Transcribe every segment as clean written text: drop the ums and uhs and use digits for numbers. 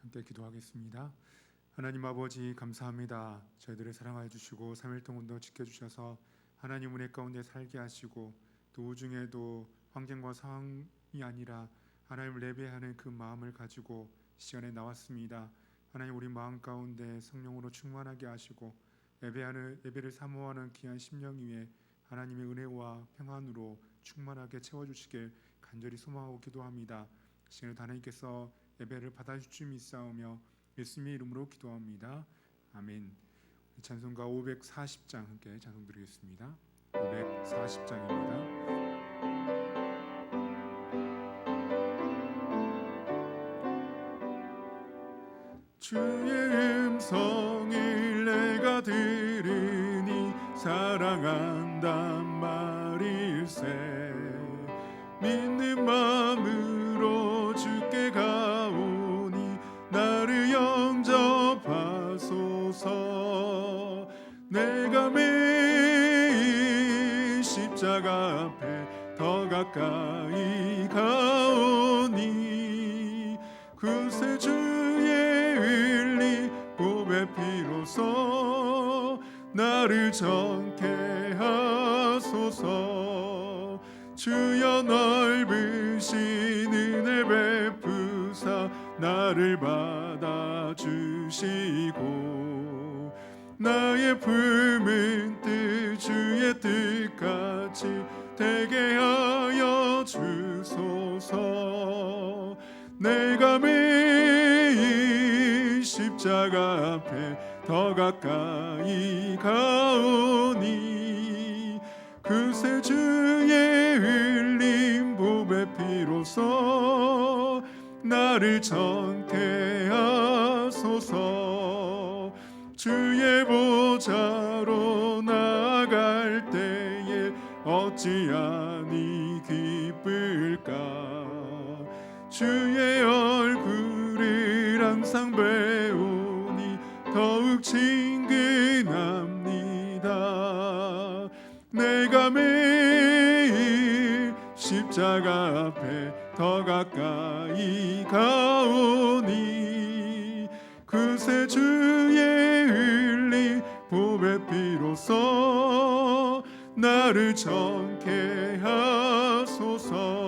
함께 기도하겠습니다. 하나님 아버지 감사합니다. 저희들을 사랑하여 주시고 3일 동안도 지켜주셔서 하나님 은혜 가운데 살게 하시고 또 우중에도 환경과 상황이 아니라 하나님을 예배하는 그 마음을 가지고 시간에 나왔습니다. 하나님 우리 마음 가운데 성령으로 충만하게 하시고 예배를 사모하는 귀한 심령 위에 하나님의 은혜와 평안으로 충만하게 채워주시길 간절히 소망하고 기도합니다. 시간에 하나님께서 예배를 받아주심이 있사오며 예수님의 이름으로 기도합니다. 아멘. 찬송가 540장 함께 찬송 드리겠습니다. 540장입니다. 주의 음성을 내가 들으니 사랑한단 말일세. 믿는 마음으로 주께 가오니 나를 영접하소서. 내가 매일 십자가 앞에 더 가까이 가오니 그새 주의 흘린 보배 피로써 나를 정케 하소서. 주여 넓으신 은혜 베푸사 나를 받아주시고 나의 품은 뜻 주의 뜻같이 되게 하여 주소서. 내가 매일 십자가 앞에 더 가까이 가오니 그새 주의 흘린 보배 피로써 나를 정케 하소서. 주의 보좌로 나아갈 때에 어찌하니 기쁠까. 주의 얼굴을 항상 배우니 더욱 친근합니다. 내가 매일 십자가 앞에 더 가까이 가오니 그새 주의 흘린 보배 피로써 나를 정케 하소서.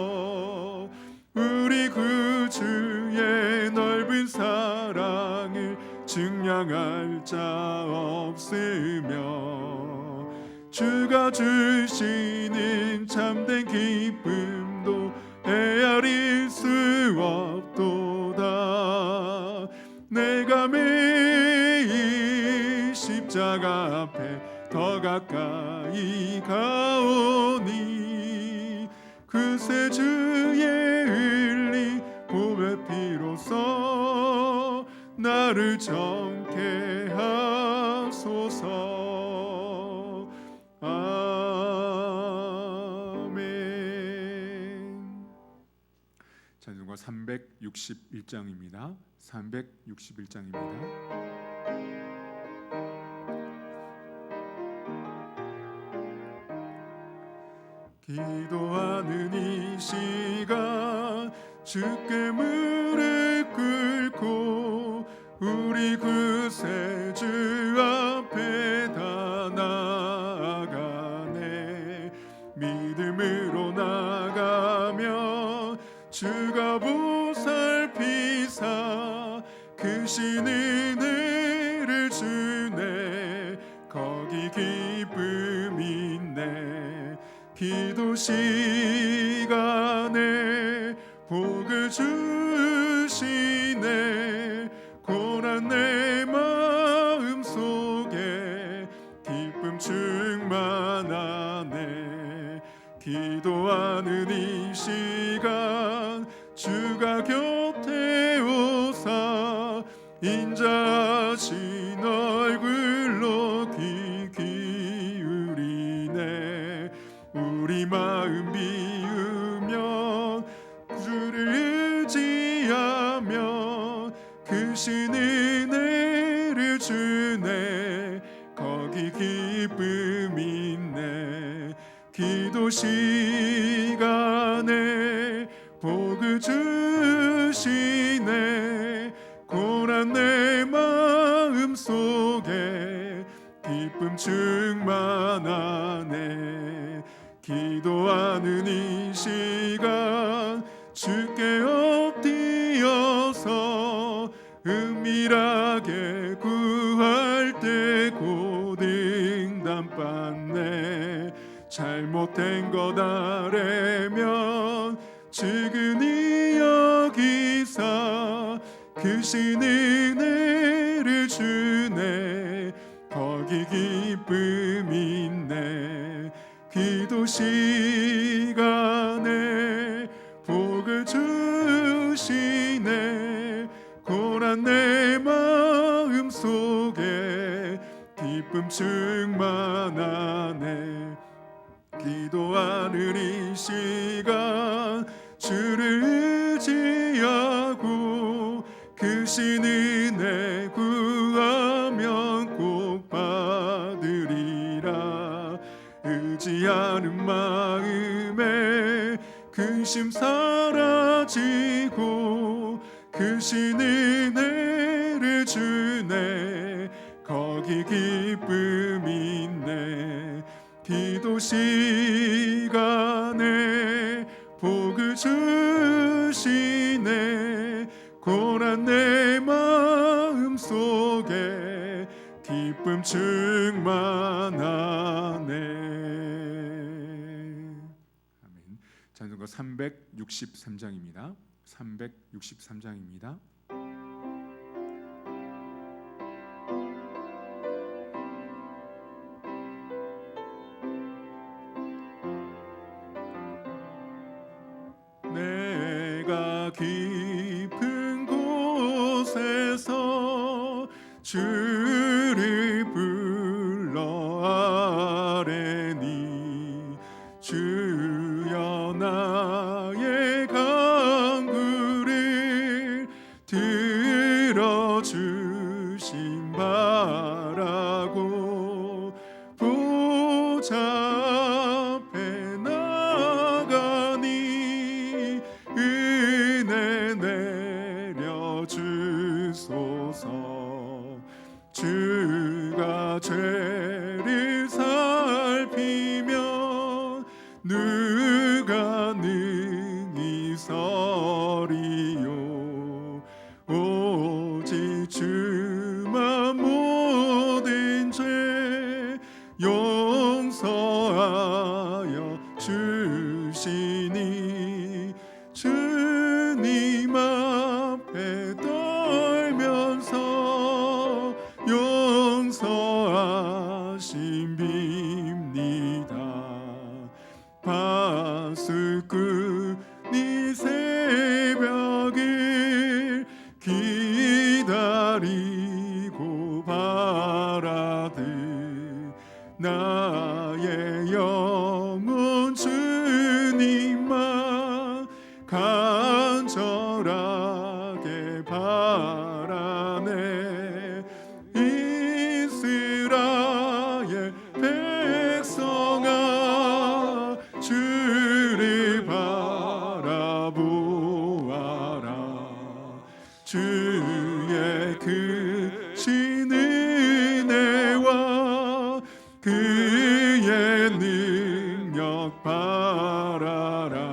우리 구주의 넓은 사랑을 증량할 자 없으며 주가 주시는 참된 기쁨도 헤아릴 수 없도다. 내가 매일 십자가 앞에 더 가까이 가오니 그새 주의 흘린 보배 피로써 나를 정케 하소서. 아멘. 찬송가 361장입니다. 361장입니다. 기도하는 이 시간 주께 무릎 꿇고 우리 구세주 앞에 다 나아가네. 믿음으로 나가며 주가 보살피사 크신 은혜를 주네. 거기 기쁨 있네. 기도 시간에 복을 주시네. 고난 내 마음 속에 기쁨 충만하네. 기도하는 이 시간 주가 곁에 오사 인자하신 얼굴로 귀 기울이네. 우리 마음 비우면 주를 의지하며 크신 은혜를 주네. 거기 기쁨 있네. 기도 시간에 복을 주시네. 못된 것 아래면 측은히 여기사 크신 은혜를 주네. 거기 기쁨 있네. 기도 시간에 복을 주시네. 고난 내 마음 속에 기쁨 충만하네. 기도하는 이 시간 주를 의지하고 크신 은혜 구하면 꼭 받으리라. 의지하는 마음에 근심 사라지고 크신 은혜를 주네. 거기 기쁨 있네. 기도 시간에 복을 주시네. 고난 내 마음 속에 기쁨 충만하네. 아멘. 찬송가 363장입니다. 363장입니다. 내가 깊은 곳에서 주를 불러 아뢰니 주여 나의 간구를 들어주심 바라고 보좌 앞에 나가니 은혜 내려주소서. 주가 죄를 살피면 누가 능히 서리요. 오직 주만 모든 죄 용서하여 주시니 주님 앞에 떨면서 용서하심 빕니다. 파수꾼이 새벽을 기다리고 바라듯 나의 영혼 주님만 간절하게 바라네. 이스라엘 백성아 주를 바라보아라. 주의 크신 은혜와 그의 능력 바라라.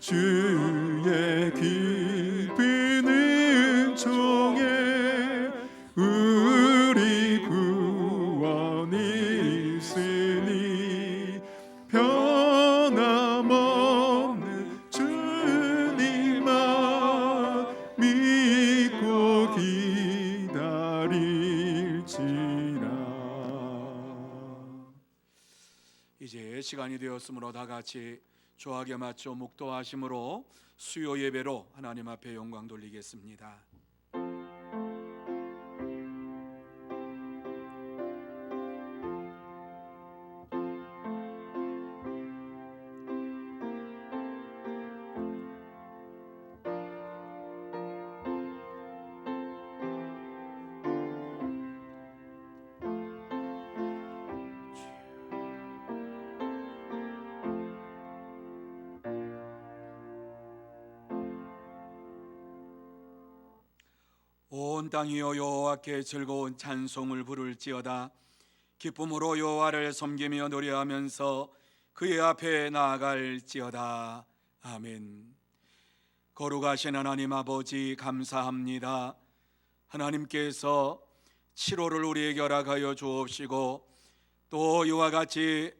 주의 깊은 은총에 우리 구원이 있으니 변함없는 주님만 믿고 기다릴지라. 이제 시간이 되었으므로 다 같이 조학에 맞춰 묵도하심으로 수요 예배로 하나님 앞에 영광 돌리겠습니다. 온 땅이여 여호와께 즐거운 찬송을 부를지어다. 기쁨으로 여호와를 섬기며 노래하면서 그의 앞에 나아갈지어다. 아멘. 거룩하신 하나님 아버지 감사합니다. 하나님께서 7월을 우리에게 허락하여 주옵시고 또 이와 같이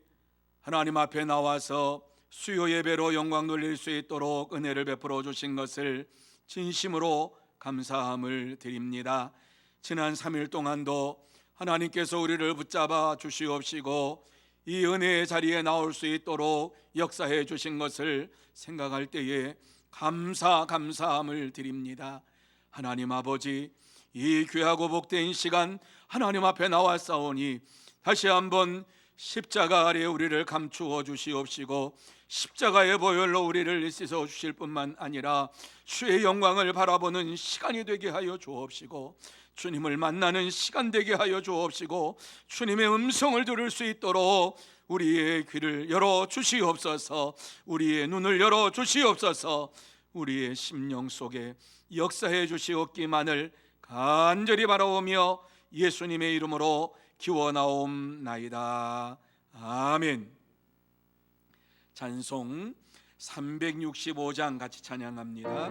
하나님 앞에 나와서 수요 예배로 영광 돌릴 수 있도록 은혜를 베풀어 주신 것을 진심으로 감사함을 드립니다. 지난 3일 동안도 하나님께서 우리를 붙잡아 주시옵시고 이 은혜의 자리에 나올 수 있도록 역사해 주신 것을 생각할 때에 감사함을 드립니다. 하나님 아버지, 이 귀하고 복된 시간 하나님 앞에 나왔사오니 다시 한번 십자가 아래 우리를 감추어 주시옵시고 십자가의 보혈로 우리를 씻어 주실 뿐만 아니라 주의 영광을 바라보는 시간이 되게 하여 주옵시고 주님을 만나는 시간 되게 하여 주옵시고 주님의 음성을 들을 수 있도록 우리의 귀를 열어 주시옵소서. 우리의 눈을 열어 주시옵소서. 우리의 심령 속에 역사해 주시옵기만을 간절히 바라오며 예수님의 이름으로 기원하옵나이다. 아멘. 찬송 365장 같이 찬양합니다.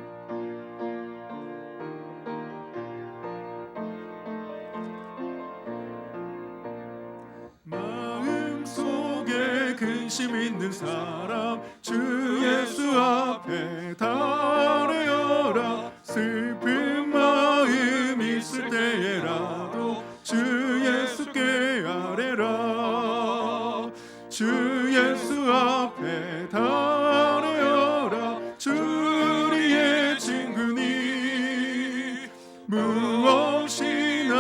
마음속에 근심 있는 사람 주 예수 앞에 달아여라. 슬픈 마음 있을 때에라도 주 예수께 아뢰라. 주 예수 앞에 달아여라. 주 우리의 친구니 무엇이나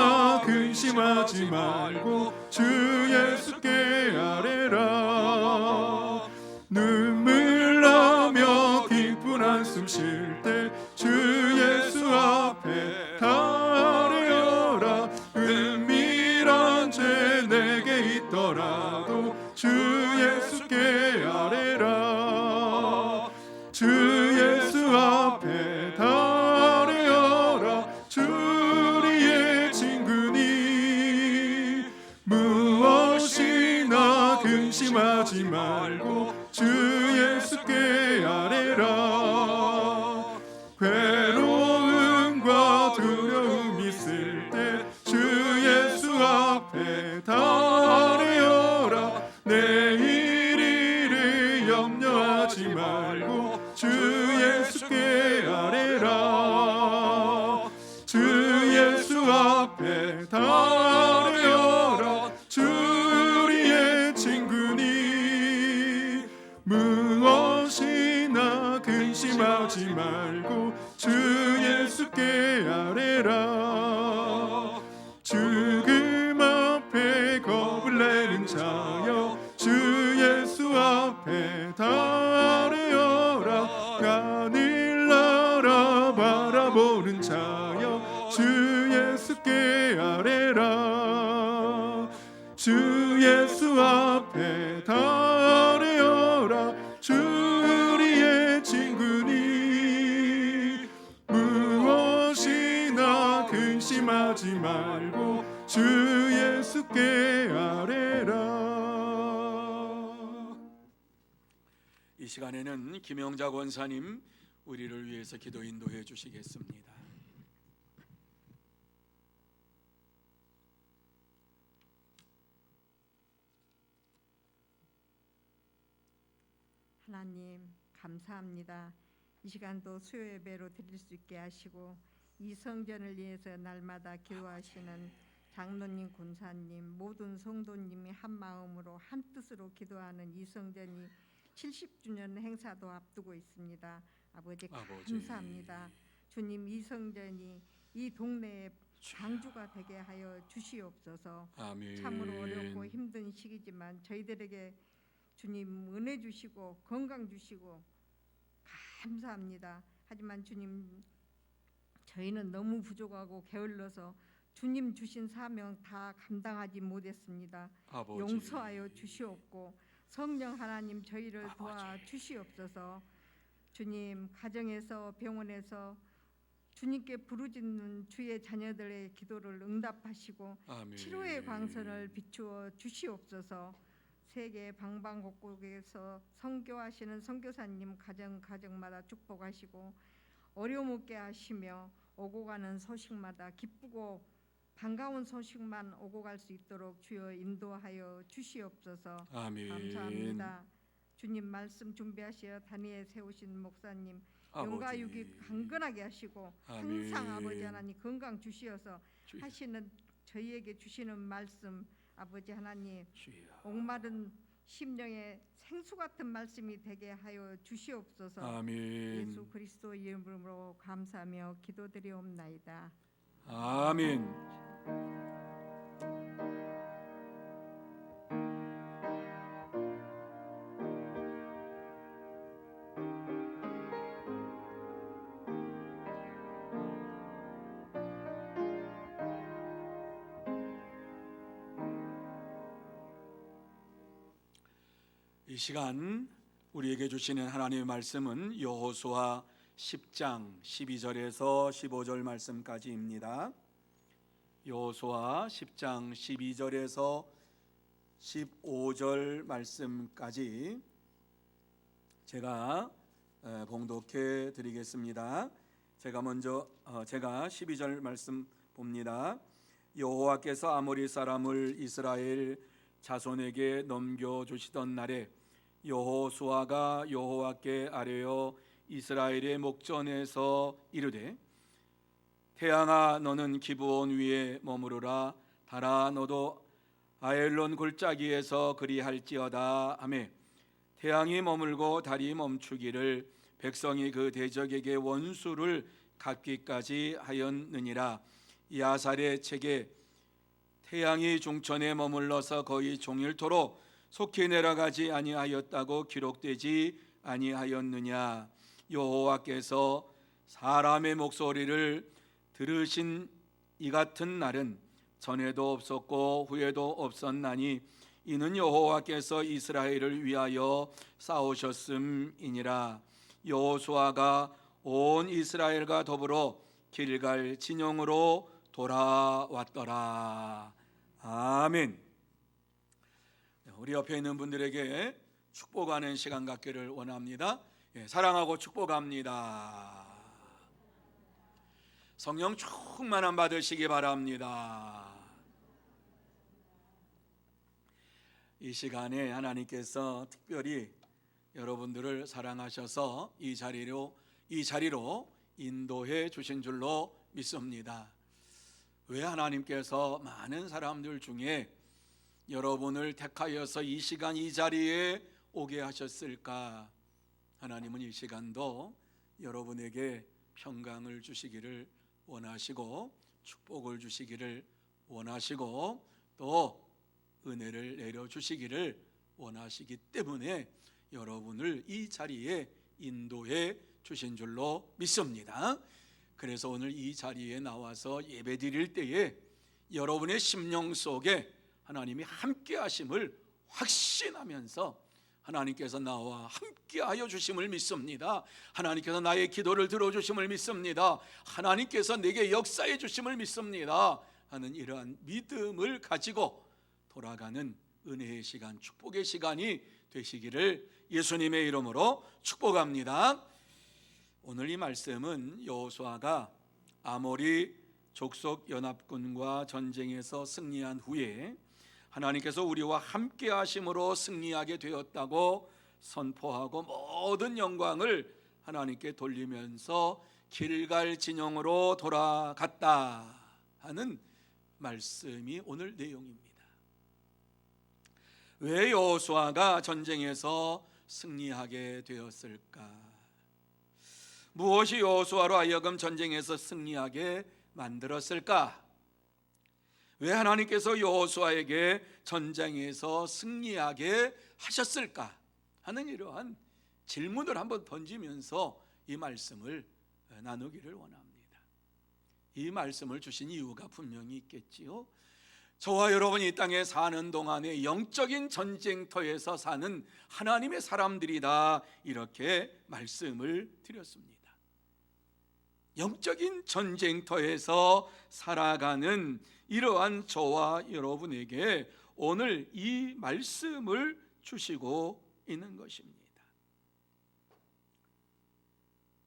근심하지 말고 주 예수께 아뢰라. 눈물 나며 깊은 한숨 쉴 때 주 예수 앞에 아뢰어라. 은밀한 죄 내게 있더라도 주 예수께 아뢰라. 주 예수 앞에 아뢰어라. 주 우리의 친구니 무엇이나 근심하지 말고 주 예수께 아뢰라. 괴로움과 두려움 있을 때 주 예수 앞에 아뢰어라. 내일 일을 염려하지 말고 주 예수께 아뢰라. 주 예수 앞에 아뢰어라. 주 우리의 친구니 무엇이나 근심하지 말고 주 예수께 아뢰라. 죽음 앞에 겁을 내는 자여 주 예수 앞에 아뢰어라. 하늘 나라 바라보는 자여 주 예수께 아뢰라. 주 예수 앞에 아뢰어라. 주 우리의 친구니 무엇이나 근심하지 말고 주 예수께 아뢰라. 이 시간에는 김영자 권사님 우리를 위해서 기도 인도해 주시겠습니다. 하나님 감사합니다. 이 시간도 수요 예배로 드릴 수 있게 하시고 이 성전을 위해서 날마다 기도하시는 장로님, 권사님, 모든 성도님이 한 마음으로 한 뜻으로 기도하는 이 성전이 70주년 행사도 앞두고 있습니다. 아버지 감사합니다. 주님, 이 성전이 이 동네의 방주가 되게 하여 주시옵소서. 아멘. 참으로 어렵고 힘든 시기지만 저희들에게 주님 은혜 주시고 건강 주시고 감사합니다. 하지만 주님, 저희는 너무 부족하고 게을러서 주님 주신 사명 다 감당하지 못했습니다. 아버지. 용서하여 주시옵고 성령 하나님 저희를 도와 주시옵소서. 주님, 가정에서 병원에서 주님께 부르짖는 주의 자녀들의 기도를 응답하시고 아멘. 치료의 광선을 비추어 주시옵소서. 세계 방방곡곡에서 선교하시는 선교사님 가정마다 축복하시고 어려움 없게 하시며 오고 가는 소식마다 기쁘고 반가운 소식만 오고 갈 수 있도록 주여 인도하여 주시옵소서. 아멘. 감사합니다. 주님 말씀 준비하시어 단위에 세우신 목사님 영과 아버지. 육이 강건하게 하시고 아멘. 항상 아버지 하나님 건강 주시어서 주여. 하시는 저희에게 주시는 말씀 아버지 하나님 주여. 목마른 심령의 생수 같은 말씀이 되게 하여 주시옵소서. 아멘. 예수 그리스도 이름으로 감사하며 기도드리옵나이다. 아멘. 이 시간 우리에게 주시는 하나님의 말씀은 여호수아 10장 12절에서 15절 말씀까지입니다. 여호수아 10장 12절에서 15절 말씀까지 제가 봉독해 드리겠습니다. 제가 12절 말씀 봅니다. 여호와께서 아모리 사람을 이스라엘 자손에게 넘겨주시던 날에 여호수아가 여호와께 아뢰어 이스라엘의 목전에서 이르되 태양아 너는 기브온 위에 머무르라 달아 너도 아엘론 골짜기에서 그리할지어다 하매 태양이 머물고 달이 멈추기를 백성이 그 대적에게 원수를 갚기까지 하였느니라. 야살의 책에 태양이 중천에 머물러서 거의 종일토록 속히 내려가지 아니하였다고 기록되지 아니하였느냐. 여호와께서 사람의 목소리를 들으신 이 같은 날은 전에도 없었고 후에도 없었나니 이는 여호와께서 이스라엘을 위하여 싸우셨음이니라. 여호수아가 온 이스라엘과 더불어 길갈 진영으로 돌아왔더라. 아멘. 우리 옆에 있는 분들에게 축복하는 시간 갖기를 원합니다. 사랑하고 축복합니다. 성령 충만함 받으시기 바랍니다. 이 시간에 하나님께서 특별히 여러분들을 사랑하셔서 이 자리로 인도해 주신 줄로 믿습니다. 왜 하나님께서 많은 사람들 중에 여러분을 택하여서 이 시간 이 자리에 오게 하셨을까? 하나님은 이 시간도 여러분에게 평강을 주시기를 원하시고 축복을 주시기를 원하시고 또 은혜를 내려주시기를 원하시기 때문에 여러분을 이 자리에 인도해 주신 줄로 믿습니다. 그래서 오늘 이 자리에 나와서 예배 드릴 때에 여러분의 심령 속에 하나님이 함께 하심을 확신하면서 하나님께서 나와 함께하여 주심을 믿습니다. 하나님께서 나의 기도를 들어주심을 믿습니다. 하나님께서 내게 역사해 주심을 믿습니다 하는 이러한 믿음을 가지고 돌아가는 은혜의 시간, 축복의 시간이 되시기를 예수님의 이름으로 축복합니다. 오늘 이 말씀은 여호수아가 아모리 족속 연합군과 전쟁에서 승리한 후에 하나님께서 우리와 함께 하심으로 승리하게 되었다고 선포하고 모든 영광을 하나님께 돌리면서 길갈 진영으로 돌아갔다 하는 말씀이 오늘 내용입니다. 왜 여호수아가 전쟁에서 승리하게 되었을까? 무엇이 여호수아로 하여금 전쟁에서 승리하게 만들었을까? 왜 하나님께서 여호수아에게 전쟁에서 승리하게 하셨을까? 하는 이러한 질문을 한번 던지면서 이 말씀을 나누기를 원합니다. 이 말씀을 주신 이유가 분명히 있겠지요. 저와 여러분이 이 땅에 사는 동안에 영적인 전쟁터에서 사는 하나님의 사람들이다, 이렇게 말씀을 드렸습니다. 영적인 전쟁터에서 살아가는 이러한 저와 여러분에게 오늘 이 말씀을 주시고 있는 것입니다.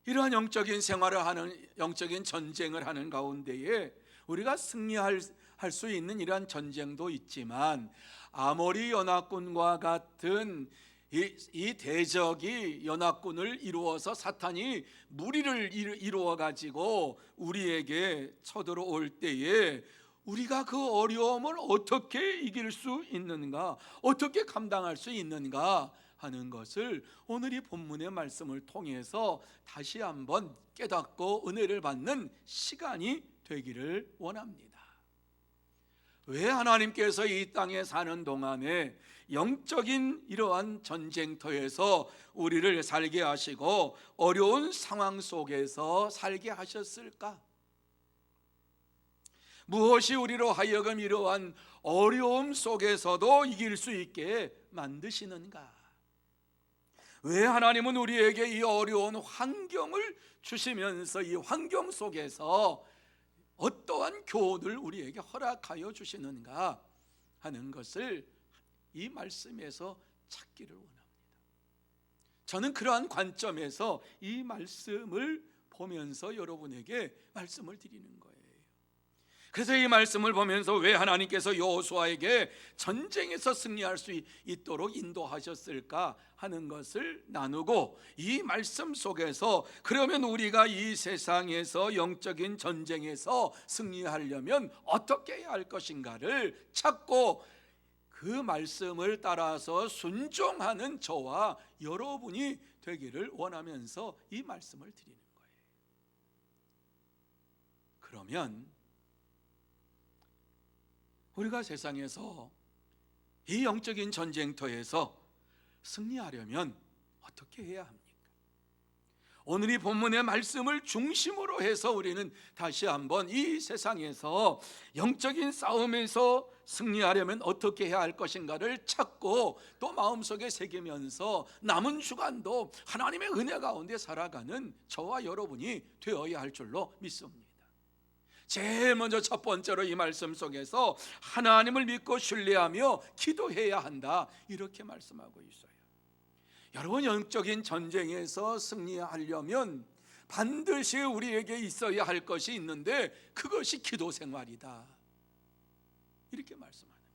이러한 영적인 생활을 하는, 영적인 전쟁을 하는 가운데에 우리가 승리할 수 있는 이러한 전쟁도 있지만 아모리 연합군과 같은 이 대적이 연합군을 이루어서 사탄이 무리를 이루어 가지고 우리에게 쳐들어올 때에 우리가 그 어려움을 어떻게 이길 수 있는가, 어떻게 감당할 수 있는가 하는 것을 오늘 이 본문의 말씀을 통해서 다시 한번 깨닫고 은혜를 받는 시간이 되기를 원합니다. 왜 하나님께서 이 땅에 사는 동안에 영적인 이러한 전쟁터에서 우리를 살게 하시고 어려운 상황 속에서 살게 하셨을까? 무엇이 우리로 하여금 이러한 어려움 속에서도 이길 수 있게 만드시는가? 왜 하나님은 우리에게 이 어려운 환경을 주시면서 이 환경 속에서 어떠한 교훈을 우리에게 허락하여 주시는가 하는 것을 이 말씀에서 찾기를 원합니다. 저는 그러한 관점에서 이 말씀을 보면서 여러분에게 말씀을 드리는 거예요. 그래서 이 말씀을 보면서 왜 하나님께서 여호수아에게 전쟁에서 승리할 수 있도록 인도하셨을까 하는 것을 나누고, 이 말씀 속에서 그러면 우리가 이 세상에서 영적인 전쟁에서 승리하려면 어떻게 해야 할 것인가를 찾고 그 말씀을 따라서 순종하는 저와 여러분이 되기를 원하면서 이 말씀을 드리는 거예요. 그러면 우리가 세상에서 이 영적인 전쟁터에서 승리하려면 어떻게 해야 합니까? 오늘 이 본문의 말씀을 중심으로 해서 우리는 다시 한번 이 세상에서 영적인 싸움에서 승리하려면 어떻게 해야 할 것인가를 찾고 또 마음속에 새기면서 남은 주간도 하나님의 은혜 가운데 살아가는 저와 여러분이 되어야 할 줄로 믿습니다. 제일 먼저 첫 번째로 이 말씀 속에서 하나님을 믿고 신뢰하며 기도해야 한다, 이렇게 말씀하고 있어요. 여러분, 영적인 전쟁에서 승리하려면 반드시 우리에게 있어야 할 것이 있는데 그것이 기도 생활이다, 이렇게 말씀하는 거예요.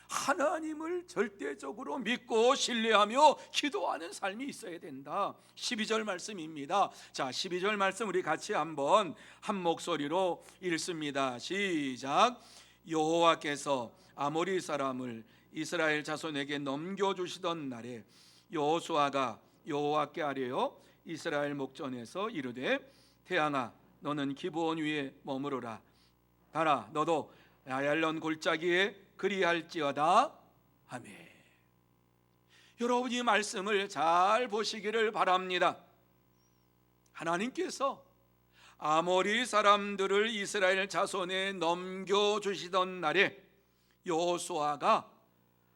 하나님을 절대적으로 믿고 신뢰하며 기도하는 삶이 있어야 된다. 12절 말씀입니다. 자, 12절 말씀 우리 같이 한번 한 목소리로 읽습니다. 시작. 여호와께서 아모리 사람을 이스라엘 자손에게 넘겨주시던 날에 여호수아가 여호와께 아뢰어 이스라엘 목전에서 이르되, 태양아 너는 기브온 위에 머무르라. 달아 너도 아얄론 골짜기에 그리할지어다. 아멘. 여러분, 이 말씀을 잘 보시기를 바랍니다. 하나님께서 아모리 사람들을 이스라엘 자손에 넘겨주시던 날에 여호수아가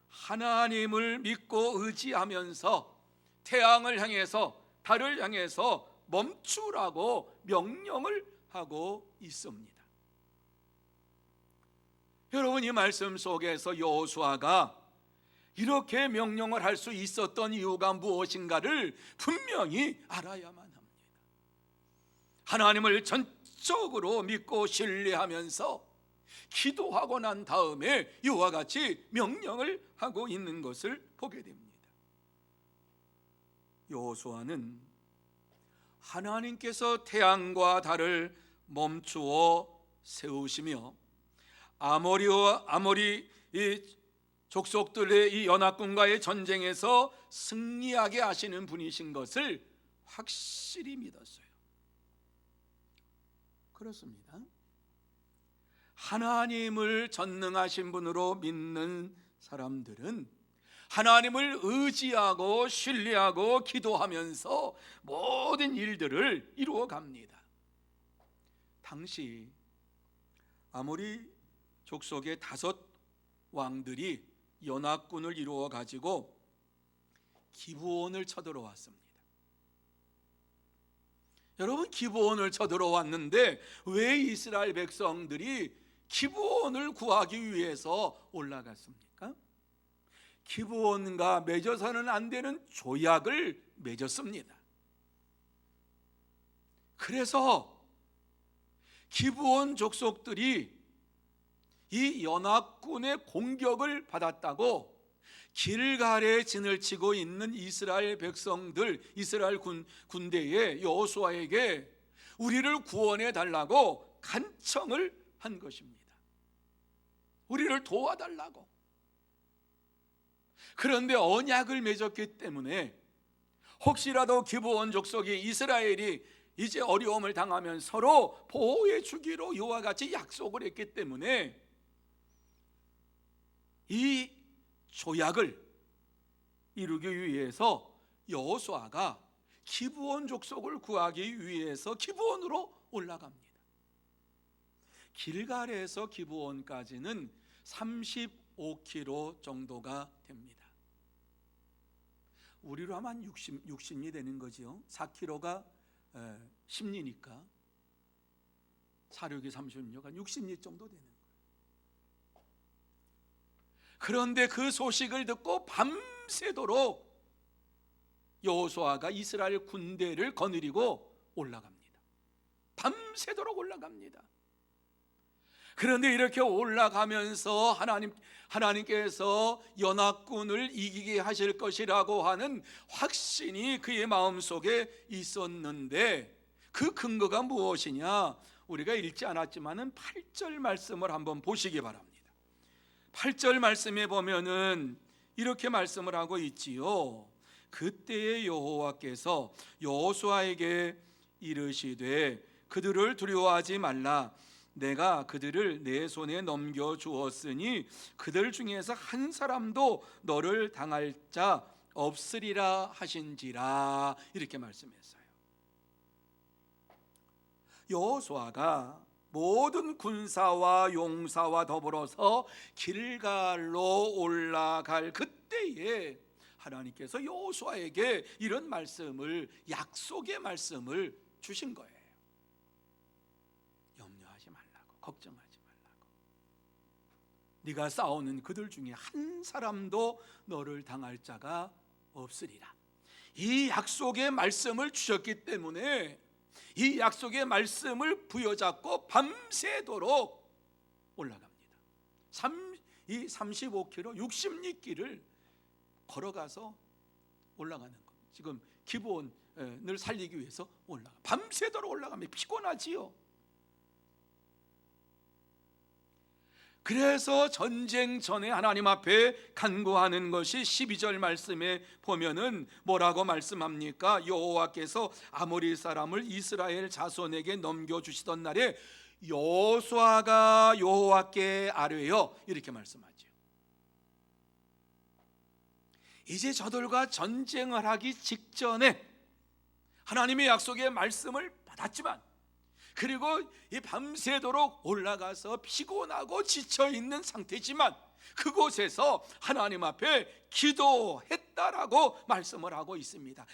하나님을 믿고 의지하면서 태양을 향해서 달을 향해서 멈추라고 명령을 하고 있습니다. 여러분, 이 말씀 속에서 여호수아가 이렇게 명령을 할 수 있었던 이유가 무엇인가를 분명히 알아야만 합니다. 하나님을 전적으로 믿고 신뢰하면서 기도하고 난 다음에 이와 같이 명령을 하고 있는 것을 보게 됩니다. 여호수아는 하나님께서 태양과 달을 멈추어 세우시며 아모리 이 족속들의 이 연합군과의 전쟁에서 승리하게 하시는 분이신 것을 확실히 믿었어요. 그렇습니다. 하나님을 전능하신 분으로 믿는 사람들은 하나님을 의지하고 신뢰하고 기도하면서 모든 일들을 이루어 갑니다. 당시 아모리 족속의 5 왕들이 연합군을 이루어 가지고 기브온을 쳐들어왔습니다. 여러분, 기브온을 쳐들어왔는데 왜 이스라엘 백성들이 기브온을 구하기 위해서 올라갔습니까? 기브온과 맺어서는 안 되는 조약을 맺었습니다. 그래서 기브온 족속들이 이 연합군의 공격을 받았다고 길갈에 진을 치고 있는 이스라엘 백성들, 이스라엘 군대에 여호수아에게 우리를 구원해 달라고 간청을 한 것입니다. 우리를 도와달라고. 그런데 언약을 맺었기 때문에 혹시라도 기브온 족속이 이스라엘이 이제 어려움을 당하면 서로 보호해 주기로 이와 같이 약속을 했기 때문에 이 조약을 이루기 위해서 여호수아가 기브온 족속을 구하기 위해서 기브온으로 올라갑니다. 길갈에서 기브온까지는 35km 정도가 됩니다. 우리로 하면 한 60리 되는 거지요. 4km가 10리니까 사륙이 36, 한 60리 정도 되는 거예요. 그런데 그 소식을 듣고 밤새도록 여호수아가 이스라엘 군대를 거느리고 올라갑니다. 밤새도록 올라갑니다. 그런데 이렇게 올라가면서 하나님께서 연합군을 이기게 하실 것이라고 하는 확신이 그의 마음속에 있었는데 그 근거가 무엇이냐? 우리가 읽지 않았지만은 8절 말씀을 한번 보시기 바랍니다. 8절 말씀에 보면은 이렇게 말씀을 하고 있지요. 그때의 여호와께서 여호수아에게 이르시되 그들을 두려워하지 말라. 내가 그들을 내 손에 넘겨 주었으니 그들 중에서 한 사람도 너를 당할 자 없으리라 하신지라. 이렇게 말씀했어요. 여호수아가 모든 군사와 용사와 더불어서 길갈로 올라갈 그때에 하나님께서 여호수아에게 이런 말씀을, 약속의 말씀을 주신 거예요. 염려하지 말라고, 걱정하지 말라고. 네가 싸우는 그들 중에 한 사람도 너를 당할 자가 없으리라. 이 약속의 말씀을 주셨기 때문에 이 약속의 말씀을 부여잡고 밤새도록 올라갑니다. 이 35km, 60리 길을 걸어가서 올라가는 겁니다. 지금 기브온을 살리기 위해서 밤새도록 올라가면 피곤하지요. 그래서 전쟁 전에 하나님 앞에 간구하는 것이 12절 말씀에 보면은 뭐라고 말씀합니까? 여호와께서 아모리 사람을 이스라엘 자손에게 넘겨주시던 날에 여호수아가 여호와께 아뢰어 이렇게 말씀하죠. 이제 저들과 전쟁을 하기 직전에 하나님의 약속의 말씀을 받았지만 그리고 이 밤새도록 올라가서 피곤하고 지쳐있는 상태지만 그곳에서 하나님 앞에 기도했다라고 말씀을 하고 있습니다.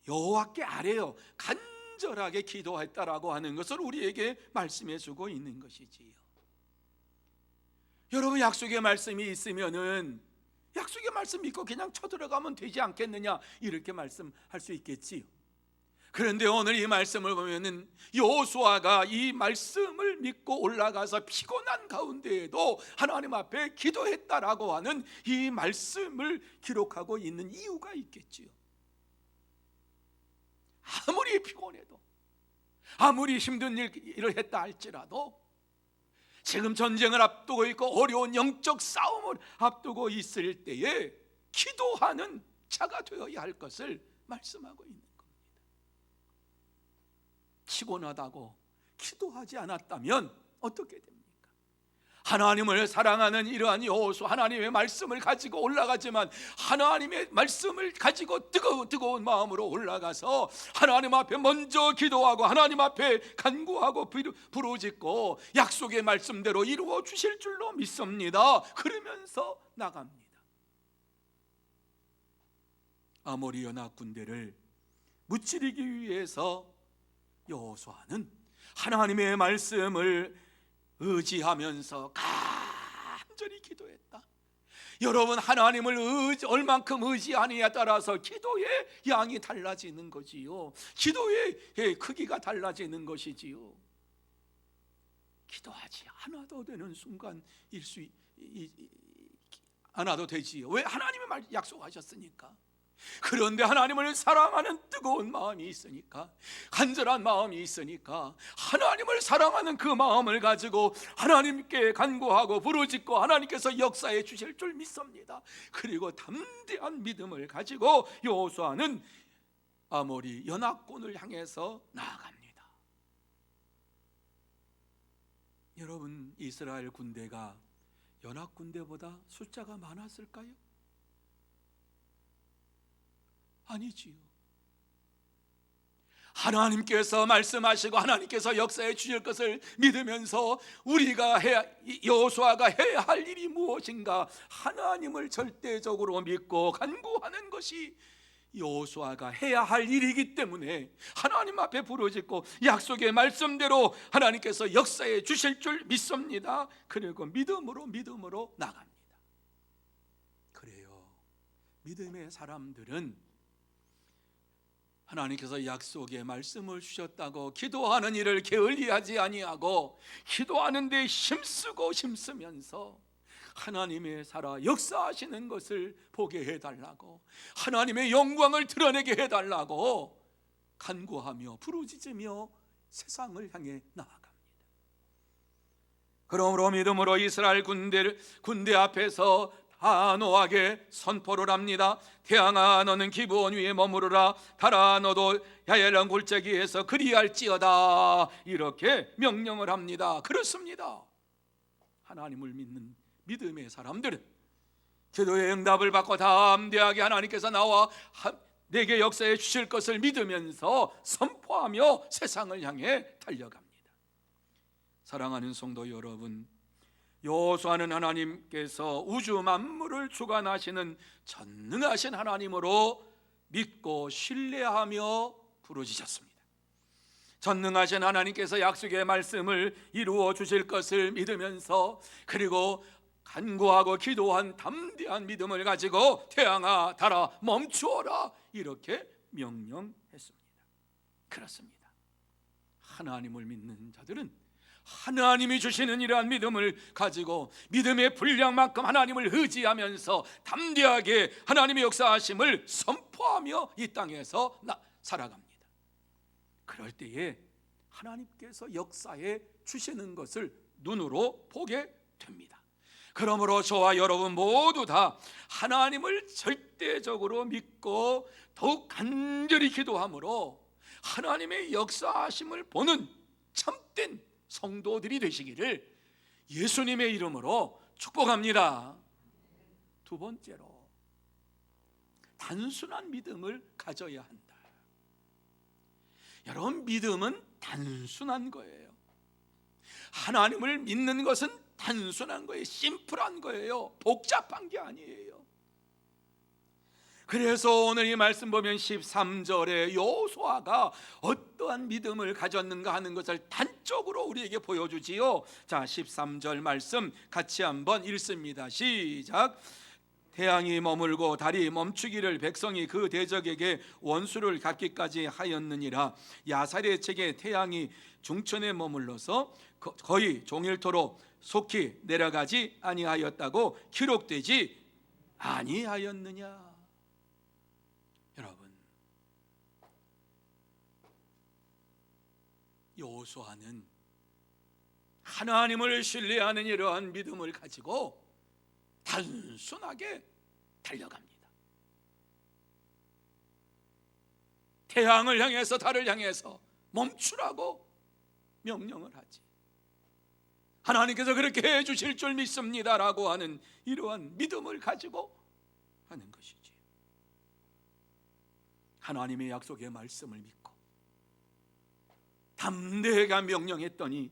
여호와께 아뢰어 간절하게 기도했다라고 하는 것을 우리에게 말씀해 주고 있는 것이지요. 여러분, 약속의 말씀이 있으면은 약속의 말씀 믿고 그냥 쳐들어가면 되지 않겠느냐, 이렇게 말씀할 수 있겠지요. 그런데 오늘 이 말씀을 보면은 여호수아가 이 말씀을 믿고 올라가서 피곤한 가운데에도 하나님 앞에 기도했다라고 하는 이 말씀을 기록하고 있는 이유가 있겠지요. 아무리 피곤해도, 아무리 힘든 일을 했다 할지라도 지금 전쟁을 앞두고 있고 어려운 영적 싸움을 앞두고 있을 때에 기도하는 자가 되어야 할 것을 말씀하고 있는 겁니다. 피곤하다고 기도하지 않았다면 어떻게 됩니까? 하나님을 사랑하는 이러한 여호수아, 하나님의 말씀을 가지고 올라가지만 하나님의 말씀을 가지고 뜨거운 마음으로 올라가서 하나님 앞에 먼저 기도하고 하나님 앞에 간구하고 부르짖고 약속의 말씀대로 이루어 주실 줄로 믿습니다. 그러면서 나갑니다. 아모리 연합 군대를 무찌르기 위해서 여호수아는 하나님의 말씀을 의지하면서 간절히 기도했다. 여러분, 하나님을 얼만큼 의지하느냐에 따라서 기도의 양이 달라지는 거지요. 기도의 크기가 달라지는 것이지요. 기도하지 않아도 되는 순간일 않아도 되지요. 왜? 하나님이 약속하셨으니까. 그런데 하나님을 사랑하는 뜨거운 마음이 있으니까, 간절한 마음이 있으니까, 하나님을 사랑하는 그 마음을 가지고 하나님께 간구하고 부르짖고 하나님께서 역사해 주실 줄 믿습니다. 그리고 담대한 믿음을 가지고 여호수아는 아모리 연합군을 향해서 나아갑니다. 여러분, 이스라엘 군대가 연합군대보다 숫자가 많았을까요? 아니지요. 하나님께서 말씀하시고 하나님께서 역사해 주실 것을 믿으면서 우리가 여호수아가 해야 할 일이 무엇인가, 하나님을 절대적으로 믿고 간구하는 것이 여호수아가 해야 할 일이기 때문에 하나님 앞에 부르짖고 약속의 말씀대로 하나님께서 역사해 주실 줄 믿습니다. 그리고 믿음으로 나갑니다. 그래요. 믿음의 사람들은 하나님께서 약속의 말씀을 주셨다고 기도하는 일을 게을리하지 아니하고 기도하는 데 힘쓰면서 하나님의 살아 역사하시는 것을 보게 해달라고, 하나님의 영광을 드러내게 해달라고 간구하며 부르짖으며 세상을 향해 나아갑니다. 그러므로 믿음으로 이스라엘 군대 앞에서 단호하게 선포를 합니다. 태양아 너는 기브온 위에 머무르라, 달아 너도 야엘랑 골짜기에서 그리할지어다, 이렇게 명령을 합니다. 그렇습니다. 하나님을 믿는 믿음의 사람들은 기도의 응답을 받고 담대하게 하나님께서 나와 내게 역사해 주실 것을 믿으면서 선포하며 세상을 향해 달려갑니다. 사랑하는 성도 여러분, 여호수아는 하나님께서 우주 만물을 주관하시는 전능하신 하나님으로 믿고 신뢰하며 부르짖었습니다. 전능하신 하나님께서 약속의 말씀을 이루어 주실 것을 믿으면서, 그리고 간구하고 기도한 담대한 믿음을 가지고 태양아 달아 멈추어라, 이렇게 명령했습니다. 그렇습니다. 하나님을 믿는 자들은 하나님이 주시는 이러한 믿음을 가지고 믿음의 분량만큼 하나님을 의지하면서 담대하게 하나님의 역사하심을 선포하며 이 땅에서 살아갑니다. 그럴 때에 하나님께서 역사해 주시는 것을 눈으로 보게 됩니다. 그러므로 저와 여러분 모두 다 하나님을 절대적으로 믿고 더욱 간절히 기도함으로 하나님의 역사하심을 보는 참된 성도들이 되시기를 예수님의 이름으로 축복합니다. 두 번째로, 단순한 믿음을 가져야 한다. 여러분, 믿음은 단순한 거예요. 하나님을 믿는 것은 단순한 거예요. 심플한 거예요. 복잡한 게 아니에요. 그래서 오늘 이 말씀 보면 13절에 여호수아가 어떠한 믿음을 가졌는가 하는 것을 단적으로 우리에게 보여주지요. 자, 13절 말씀 같이 한번 읽습니다. 시작. 태양이 머물고 달이 멈추기를 백성이 그 대적에게 원수를 갚기까지 하였느니라. 야살의 책에 태양이 중천에 머물러서 거의 종일토록 속히 내려가지 아니하였다고 기록되지 아니하였느냐. 여러분, 여호수아는 하나님을 신뢰하는 이러한 믿음을 가지고 단순하게 달려갑니다. 태양을 향해서 달을 향해서 멈추라고 명령을 하지. 하나님께서 그렇게 해 주실 줄 믿습니다라고 하는 이러한 믿음을 가지고 하는 것이지. 하나님의 약속의 말씀을 믿고 담대하게 명령했더니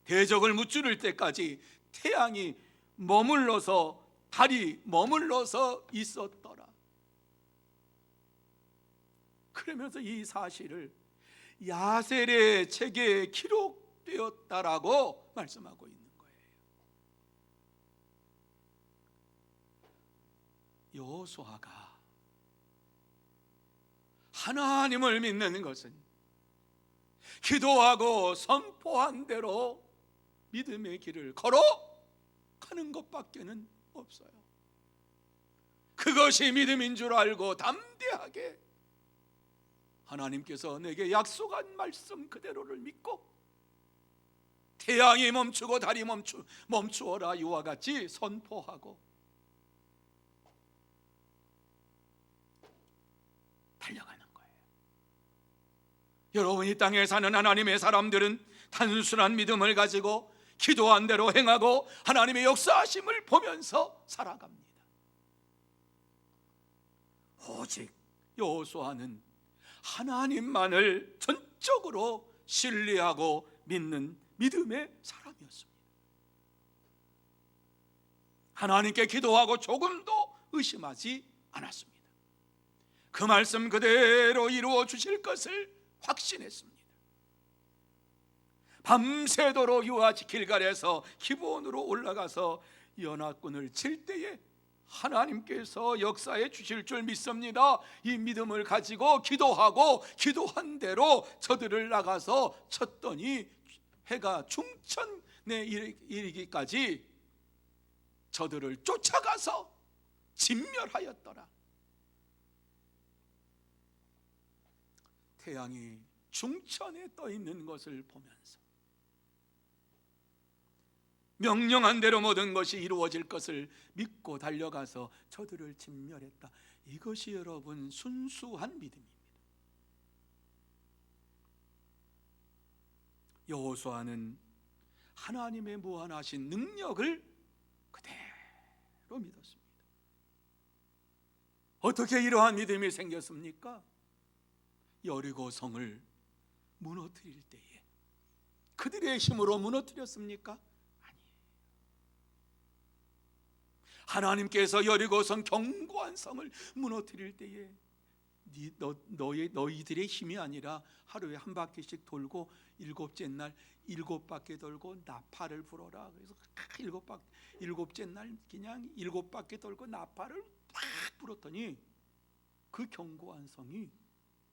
대적을 무찌를 때까지 태양이 머물러서 달이 머물러서 있었더라. 그러면서 이 사실을 야셀의 책에 기록되었다라고 말씀하고 있는 거예요. 여호수아가 하나님을 믿는 것은 기도하고 선포한 대로 믿음의 길을 걸어가는 것밖에는 없어요. 그것이 믿음인 줄 알고 담대하게 하나님께서 내게 약속한 말씀 그대로를 믿고 태양이 멈추고 달이 멈추어라 이와 같이 선포하고 달려가는 거예요. 여러분, 이 땅에 사는 하나님의 사람들은 단순한 믿음을 가지고 기도한 대로 행하고 하나님의 역사하심을 보면서 살아갑니다. 오직 여호수아는 하나님만을 전적으로 신뢰하고 믿는 믿음의 사람이었습니다. 하나님께 기도하고 조금도 의심하지 않았습니다. 그 말씀 그대로 이루어 주실 것을 확신했습니다. 밤새도록 유아 길갈에서 기브온으로 올라가서 연합군을 칠 때에 하나님께서 역사해 주실 줄 믿습니다. 이 믿음을 가지고 기도하고 기도한 대로 저들을 나가서 쳤더니 해가 중천에 이르기까지 저들을 쫓아가서 진멸하였더라. 태양이 중천에 떠 있는 것을 보면서 명령한 대로 모든 것이 이루어질 것을 믿고 달려가서 저들을 진멸했다. 이것이 여러분 순수한 믿음입니다. 여호수아는 하나님의 무한하신 능력을 그대로 믿었습니다. 어떻게 이러한 믿음이 생겼습니까? 여리고 성을 무너뜨릴 때에 그들의 힘으로 무너뜨렸습니까? 하나님께서 여리고성 견고한 성을 무너뜨릴 때에 너희들의 힘이 아니라 하루에 한 바퀴씩 돌고 일곱째 날 7바퀴 돌고 나팔을 불어라. 그래서 일곱째 날 그냥 7바퀴 돌고 나팔을 팍 불었더니 그 견고한 성이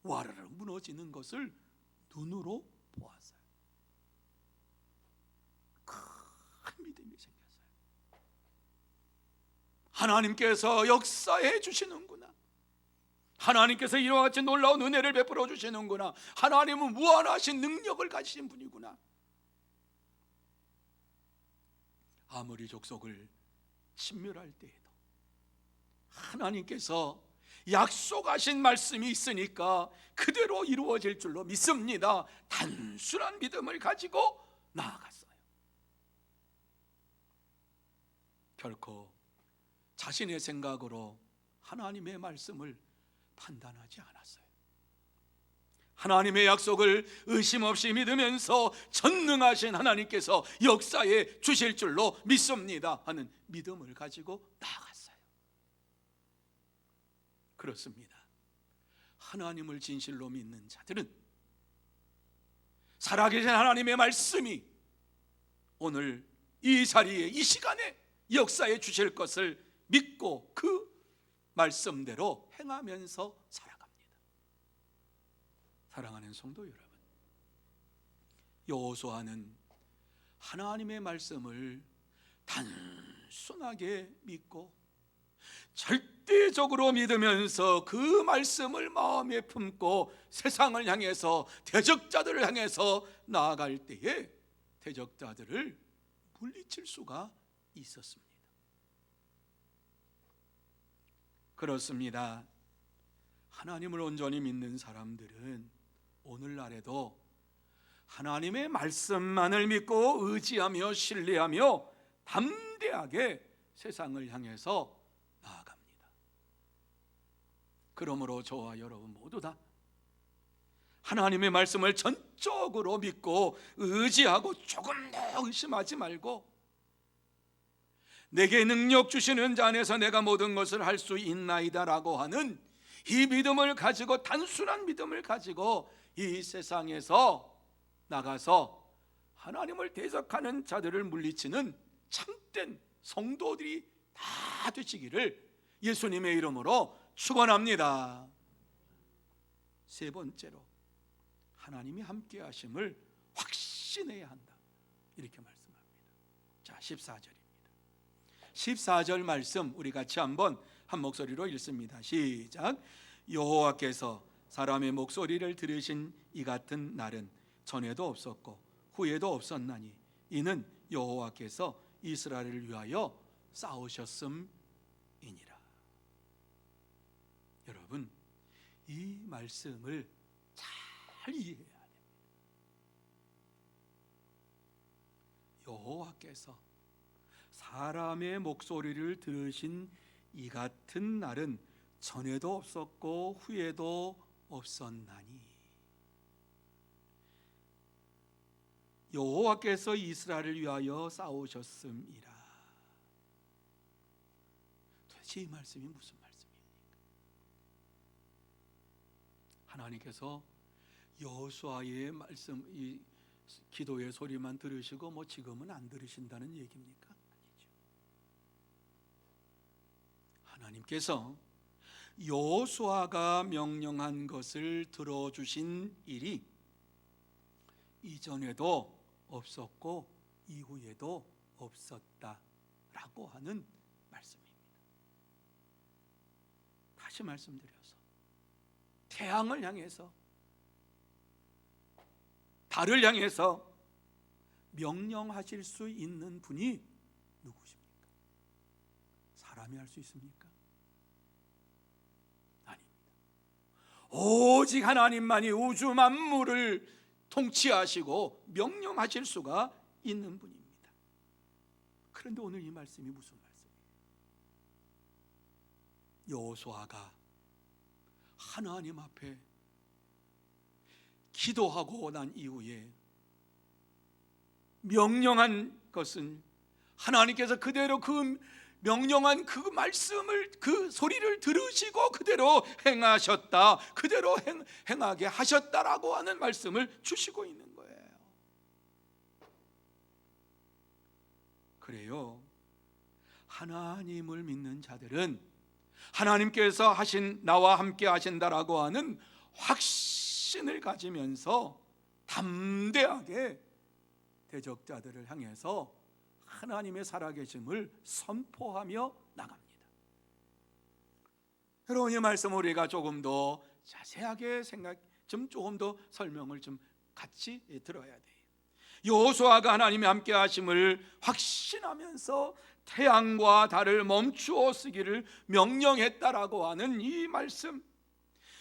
와르르 무너지는 것을 눈으로 보았어요. 큰 믿음이 생겼어요. 하나님께서 역사해 주시는구나. 하나님께서 이와 같이 놀라운 은혜를 베풀어 주시는구나. 하나님은 무한하신 능력을 가지신 분이구나. 아무리 족속을 침멸할 때에도 하나님께서 약속하신 말씀이 있으니까 그대로 이루어질 줄로 믿습니다. 단순한 믿음을 가지고 나아갔어요. 결코 자신의 생각으로 하나님의 말씀을 판단하지 않았어요. 하나님의 약속을 의심 없이 믿으면서 전능하신 하나님께서 역사해 주실 줄로 믿습니다 하는 믿음을 가지고 나아갔어요. 그렇습니다. 하나님을 진실로 믿는 자들은 살아계신 하나님의 말씀이 오늘 이 자리에 이 시간에 역사해 주실 것을 믿고 그 말씀대로 행하면서 살아갑니다. 사랑하는 성도 여러분, 여호수아는 하나님의 말씀을 단순하게 믿고 절대적으로 믿으면서 그 말씀을 마음에 품고 세상을 향해서 대적자들을 향해서 나아갈 때에 대적자들을 물리칠 수가 있었습니다. 그렇습니다. 하나님을 온전히 믿는 사람들은 오늘날에도 하나님의 말씀만을 믿고 의지하며 신뢰하며 담대하게 세상을 향해서 나아갑니다. 그러므로 저와 여러분 모두 다 하나님의 말씀을 전적으로 믿고 의지하고 조금 더 의심하지 말고 내게 능력 주시는 자 안에서 내가 모든 것을 할 수 있나이다 라고 하는 이 믿음을 가지고, 단순한 믿음을 가지고 이 세상에서 나가서 하나님을 대적하는 자들을 물리치는 참된 성도들이 다 되시기를 예수님의 이름으로 축원합니다. 세 번째로, 하나님이 함께 하심을 확신해야 한다, 이렇게 말씀합니다. 자, 14절입니다. 14절 말씀 우리 같이 한번 한 목소리로 읽습니다. 시작. 여호와께서 사람의 목소리를 들으신 이 같은 날은 전에도 없었고 후에도 없었나니 이는 여호와께서 이스라엘을 위하여 싸우셨음이니라. 여러분, 이 말씀을 잘 이해해야 됩니다. 여호와께서 사람의 목소리를 들으신 이 같은 날은 전에도 없었고 후에도 없었나니 여호와께서 이스라엘을 위하여 싸우셨음이라. 도대체 이 말씀이 무슨 말씀입니까? 하나님께서 여호수아의 말씀, 이 기도의 소리만 들으시고 뭐 지금은 안 들으신다는 얘기입니까? 아니죠. 하나님께서 여호수아가 명령한 것을 들어주신 일이 이전에도 없었고 이후에도 없었다라고 하는 말씀입니다. 다시 말씀드려서 태양을 향해서 달을 향해서 명령하실 수 있는 분이 누구십니까? 사람이 할 수 있습니까? 아닙니다. 오직 하나님만이 우주 만물을 통치하시고 명령하실 수가 있는 분입니다. 그런데 오늘 이 말씀이 무슨 말씀이에요? 여호수아가 하나님 앞에 기도하고 난 이후에 명령한 것은 하나님께서 그대로 그 명령한 그 말씀을, 그 소리를 들으시고 그대로 행하셨다, 그대로 행하게 하셨다라고 하는 말씀을 주시고 있는 거예요. 그래요, 하나님을 믿는 자들은 하나님께서 하신, 나와 함께 하신다라고 하는 확신을 가지면서 담대하게 대적자들을 향해서 하나님의 살아계심을 선포하며 나갑니다. 여러분, 이 말씀을 우리가 조금 더 자세하게 조금 더 설명을 좀 같이 들어야 돼요. 여호수아가 하나님의 함께 하심을 확신하면서 태양과 달을 멈추어 쓰기를 명령했다라고 하는 이 말씀,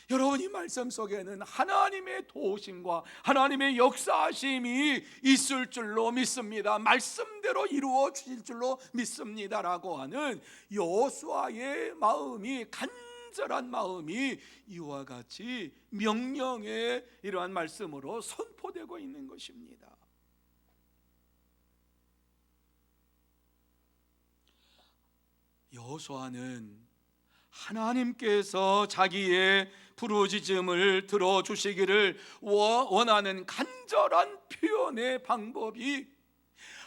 여러분, 이 말씀 속에는 하나님의 도우심과 하나님의 역사하심이 있을 줄로 믿습니다. 말씀대로 이루어 주실 줄로 믿습니다라고 하는 여호수아의 마음이, 간절한 마음이 이와 같이 명령의 이러한 말씀으로 선포되고 있는 것입니다. 여호수아는 하나님께서 자기의 부르짖음을 들어주시기를 원하는 간절한 표현의 방법이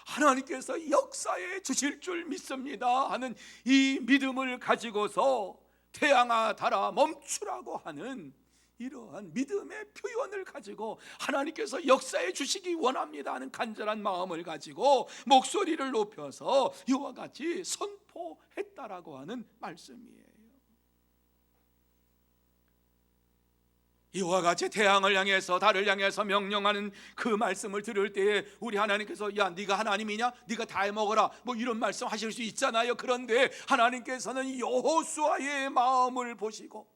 하나님께서 역사해 주실 줄 믿습니다 하는 이 믿음을 가지고서 태양아 달아 멈추라고 하는 이러한 믿음의 표현을 가지고 하나님께서 역사해 주시기 원합니다 하는 간절한 마음을 가지고 목소리를 높여서 이와 같이 선포했다라고 하는 말씀이에요. 이와 같이 태양을 향해서 달을 향해서 명령하는 그 말씀을 들을 때에 우리 하나님께서 야, 네가 하나님이냐? 네가 다 해먹어라, 뭐 이런 말씀 하실 수 있잖아요. 그런데 하나님께서는 여호수아의 마음을 보시고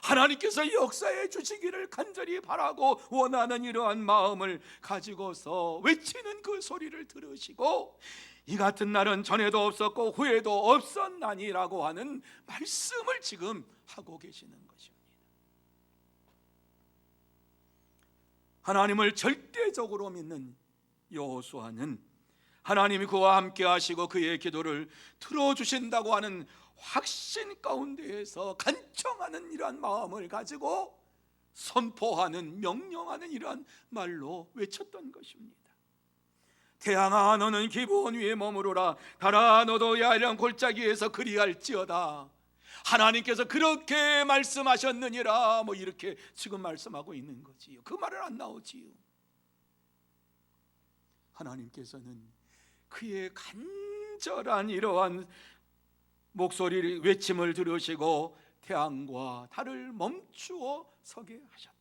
하나님께서 역사해 주시기를 간절히 바라고 원하는 이러한 마음을 가지고서 외치는 그 소리를 들으시고 이 같은 날은 전에도 없었고 후에도 없었나니라고 하는 말씀을 지금 하고 계시는 것입니다. 하나님을 절대적으로 믿는 여호수아는 하나님이 그와 함께 하시고 그의 기도를 들어주신다고 하는 확신 가운데에서 간청하는 이러한 마음을 가지고 선포하는, 명령하는 이러한 말로 외쳤던 것입니다. 태양아 너는 기브온 위에 머무르라, 달아 너도 야일강 골짜기에서 그리할지어다. 하나님께서 그렇게 말씀하셨느니라, 뭐 이렇게 지금 말씀하고 있는 거지요. 그 말은 안 나오지요. 하나님께서는 그의 간절한 이러한 목소리를 외침을 들으시고 태양과 달을 멈추어 서게 하셨다.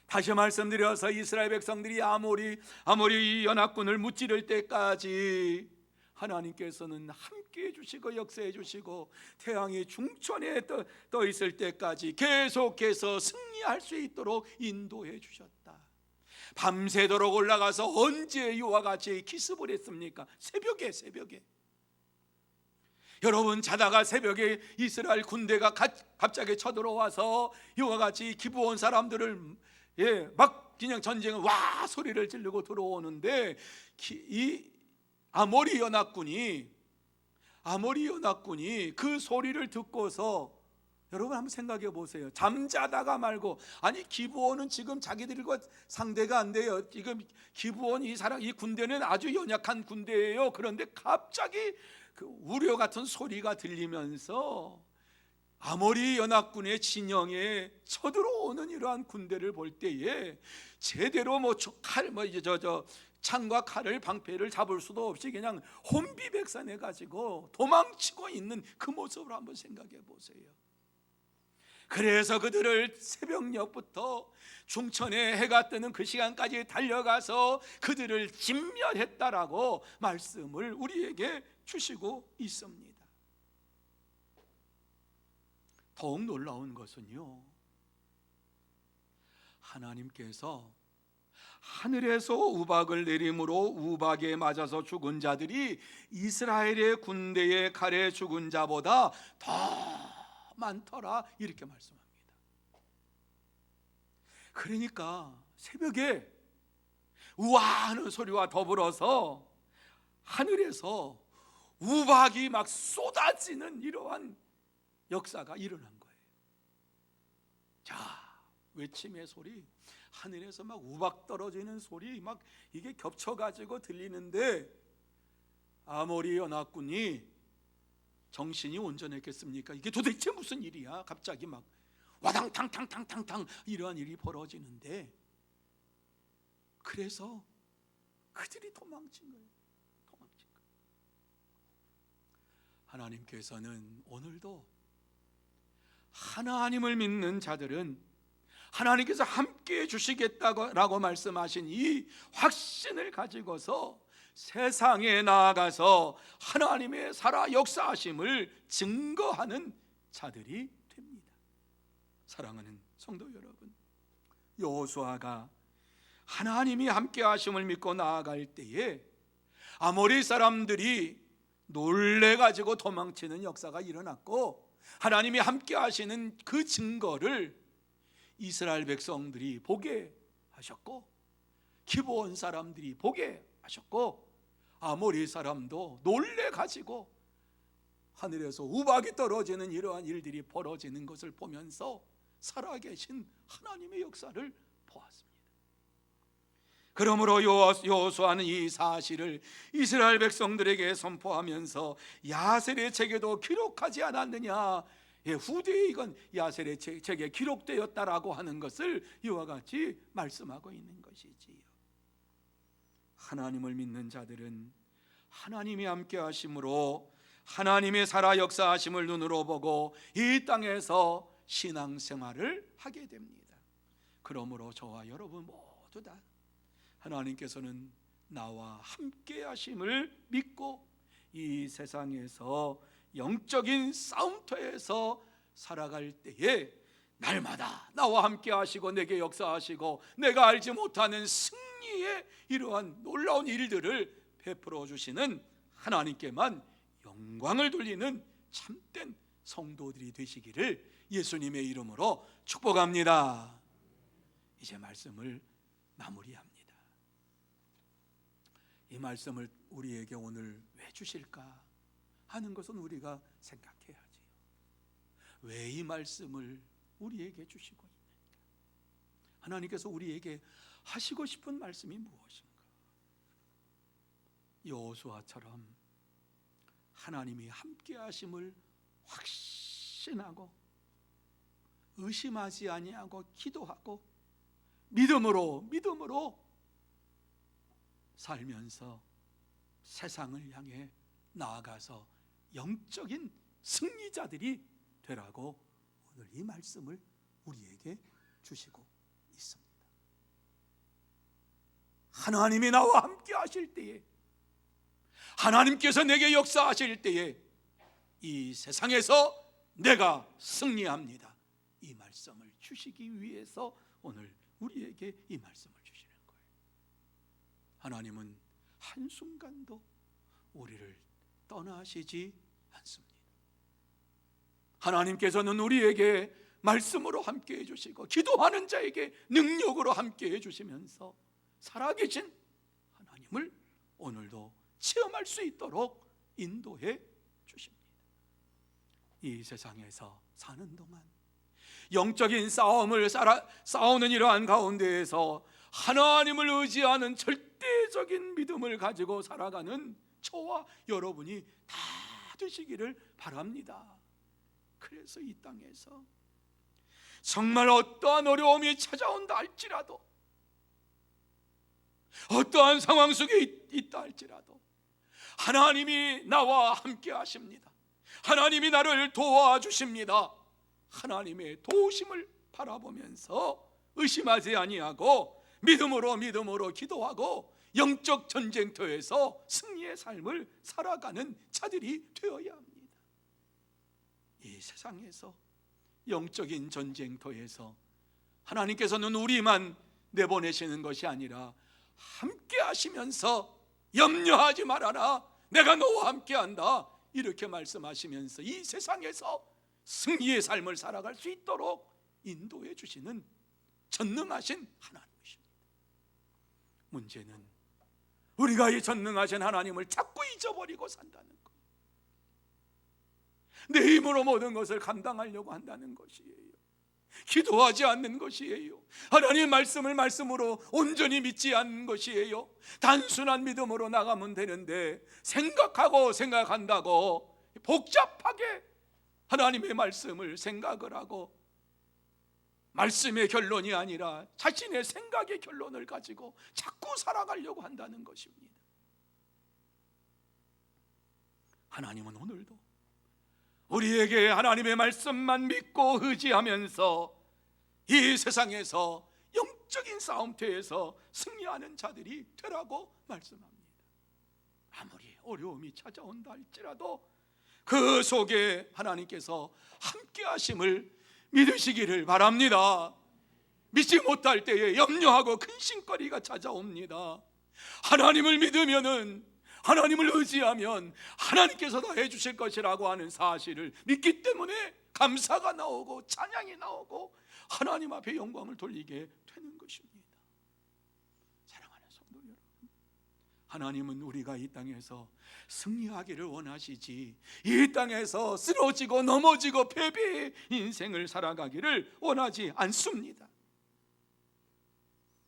다시 말씀드려서 이스라엘 백성들이 아모리 연합군을 무찌를 때까지 하나님께서는 함께해 주시고 역사해 주시고 태양이 중천에 떠 있을 때까지 계속해서 승리할 수 있도록 인도해 주셨다. 밤새도록 올라가서 언제 이와 같이 기습을 했습니까? 새벽에. 여러분, 자다가 새벽에 이스라엘 군대가 갑자기 쳐들어와서 이와 같이 기브온 사람들을 막 그냥 전쟁을 와 소리를 지르고 들어오는데 이 아모리 연합군이 그 소리를 듣고서 여러분 한번 생각해 보세요. 잠자다가 말고, 아니 기브온은 지금 자기들과 상대가 안 돼요. 지금 기브온 이 군대는 아주 연약한 군대예요. 그런데 갑자기 그 우려 같은 소리가 들리면서 아모리 연합군의 진영에 쳐들어오는 이러한 군대를 볼 때에 제대로 창과 칼을 방패를 잡을 수도 없이 그냥 혼비백산해 가지고 도망치고 있는 그 모습을 한번 생각해 보세요. 그래서 그들을 새벽녘부터 중천에 해가 뜨는 그 시간까지 달려가서 그들을 진멸했다라고 말씀을 우리에게 주시고 있습니다. 더욱 놀라운 것은요, 하나님께서 하늘에서 우박을 내림으로 우박에 맞아서 죽은 자들이 이스라엘의 군대의 칼에 죽은 자보다 더 많더라, 이렇게 말씀합니다. 그러니까 새벽에 우와하는 소리와 더불어서 하늘에서 우박이 막 쏟아지는 이러한 역사가 일어난 거예요. 자, 외침의 소리, 하늘에서 막 우박 떨어지는 소리, 막 이게 겹쳐가지고 들리는데 아모리 연합군이 정신이 온전했겠습니까? 이게 도대체 무슨 일이야? 갑자기 막 와당탕탕탕탕탕 이러한 일이 벌어지는데, 그래서 그들이 도망친 거예요. 하나님께서는 오늘도 하나님을 믿는 자들은 하나님께서 함께 해주시겠다고 말씀하신 이 확신을 가지고서 세상에 나아가서 하나님의 살아 역사하심을 증거하는 자들이 됩니다. 사랑하는 성도 여러분, 여호수아가 하나님이 함께 하심을 믿고 나아갈 때에 아모리 사람들이 놀래가지고 도망치는 역사가 일어났고, 하나님이 함께 하시는 그 증거를 이스라엘 백성들이 보게 하셨고, 기브온 사람들이 보게 하셨고, 아모리 사람도 놀래가지고 하늘에서 우박이 떨어지는 이러한 일들이 벌어지는 것을 보면서 살아계신 하나님의 역사를 보았습니다. 그러므로 여호수아는 이 사실을 이스라엘 백성들에게 선포하면서 야셀의 책에도 기록하지 않았느냐, 후대에 이건 야셀의 책에 기록되었다라고 하는 것을 이와 같이 말씀하고 있는 것이지요. 하나님을 믿는 자들은 하나님이 함께 하심으로 하나님의 살아 역사하심을 눈으로 보고 이 땅에서 신앙생활을 하게 됩니다. 그러므로 저와 여러분 모두 다 하나님께서는 나와 함께 하심을 믿고 이 세상에서 영적인 싸움터에서 살아갈 때에 날마다 나와 함께 하시고 내게 역사하시고 내가 알지 못하는 승리의 이러한 놀라운 일들을 베풀어 주시는 하나님께만 영광을 돌리는 참된 성도들이 되시기를 예수님의 이름으로 축복합니다. 이제 말씀을 마무리합니다. 이 말씀을 우리에게 오늘 왜 주실까 하는 것은 우리가 생각해야지요. 왜 이 말씀을 우리에게 주시고 있는가? 하나님께서 우리에게 하시고 싶은 말씀이 무엇인가? 여호수아처럼 하나님이 함께 하심을 확신하고 의심하지 아니하고 기도하고 믿음으로 살면서 세상을 향해 나아가서 영적인 승리자들이 되라고 오늘 이 말씀을 우리에게 주시고 있습니다. 하나님이 나와 함께 하실 때에, 하나님께서 내게 역사하실 때에 이 세상에서 내가 승리합니다. 이 말씀을 주시기 위해서 오늘 우리에게 이 말씀을 주시는 거예요. 하나님은 한순간도 우리를 떠나시지 않습니다. 하나님께서는 우리에게 말씀으로 함께 해주시고 기도하는 자에게 능력으로 함께 해주시면서 살아계신 하나님을 오늘도 체험할 수 있도록 인도해 주십니다. 이 세상에서 사는 동안 영적인 싸움을 싸우는 이러한 가운데에서 하나님을 의지하는 절대적인 믿음을 가지고 살아가는 저와 여러분이 다 되시기를 바랍니다. 그래서 이 땅에서 정말 어떠한 어려움이 찾아온다 할지라도, 어떠한 상황 속에 있다 할지라도 하나님이 나와 함께 하십니다. 하나님이 나를 도와주십니다. 하나님의 도우심을 바라보면서 의심하지 아니하고 믿음으로 기도하고 영적 전쟁터에서 승리의 삶을 살아가는 자들이 되어야 합니다. 이 세상에서 영적인 전쟁터에서 하나님께서는 우리만 내보내시는 것이 아니라 함께 하시면서 염려하지 말아라, 내가 너와 함께 한다, 이렇게 말씀하시면서 이 세상에서 승리의 삶을 살아갈 수 있도록 인도해 주시는 전능하신 하나님이십니다. 문제는 우리가 이 전능하신 하나님을 자꾸 잊어버리고 산다는 것, 내 힘으로 모든 것을 감당하려고 한다는 것이에요. 기도하지 않는 것이에요. 하나님 말씀을 말씀으로 온전히 믿지 않는 것이에요. 단순한 믿음으로 나가면 되는데 생각한다고 복잡하게 하나님의 말씀을 생각을 하고 말씀의 결론이 아니라 자신의 생각의 결론을 가지고 자꾸 살아가려고 한다는 것입니다. 하나님은 오늘도 우리에게 하나님의 말씀만 믿고 의지하면서 이 세상에서 영적인 싸움터에서 승리하는 자들이 되라고 말씀합니다. 아무리 어려움이 찾아온다 할지라도 그 속에 하나님께서 함께 하심을 믿으시기를 바랍니다. 믿지 못할 때에 염려하고 근심거리가 찾아옵니다. 하나님을 믿으면은, 하나님을 의지하면 하나님께서 다 해주실 것이라고 하는 사실을 믿기 때문에 감사가 나오고 찬양이 나오고 하나님 앞에 영광을 돌리게 되는 것입니다. 사랑하는 성도 여러분, 하나님은 우리가 이 땅에서 승리하기를 원하시지 이 땅에서 쓰러지고 넘어지고 패배의 인생을 살아가기를 원하지 않습니다.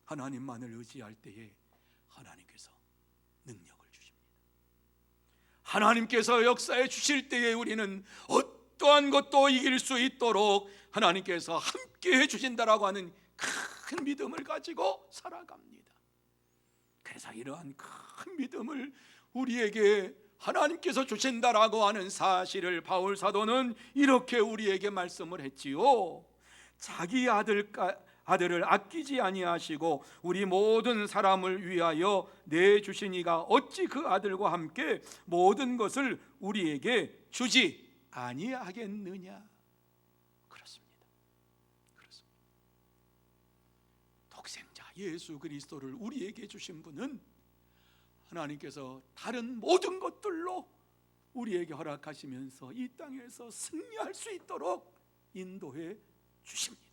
하나님만을 의지할 때에 하나님께서 능력을 주십니다. 하나님께서 역사해 주실 때에 우리는 어떠한 것도 이길 수 있도록 하나님께서 함께 해주신다라고 하는 큰 믿음을 가지고 살아갑니다. 그래서 이러한 큰 믿음을 우리에게 하나님께서 주신다라고 하는 사실을 바울 사도는 이렇게 우리에게 말씀을 했지요. 자기 아들을 아끼지 아니하시고 우리 모든 사람을 위하여 내주신 이가 어찌 그 아들과 함께 모든 것을 우리에게 주지 아니하겠느냐. 그렇습니다. 독생자 예수 그리스도를 우리에게 주신 분은 하나님께서 다른 모든 것들로 우리에게 허락하시면서 이 땅에서 승리할 수 있도록 인도해 주십니다.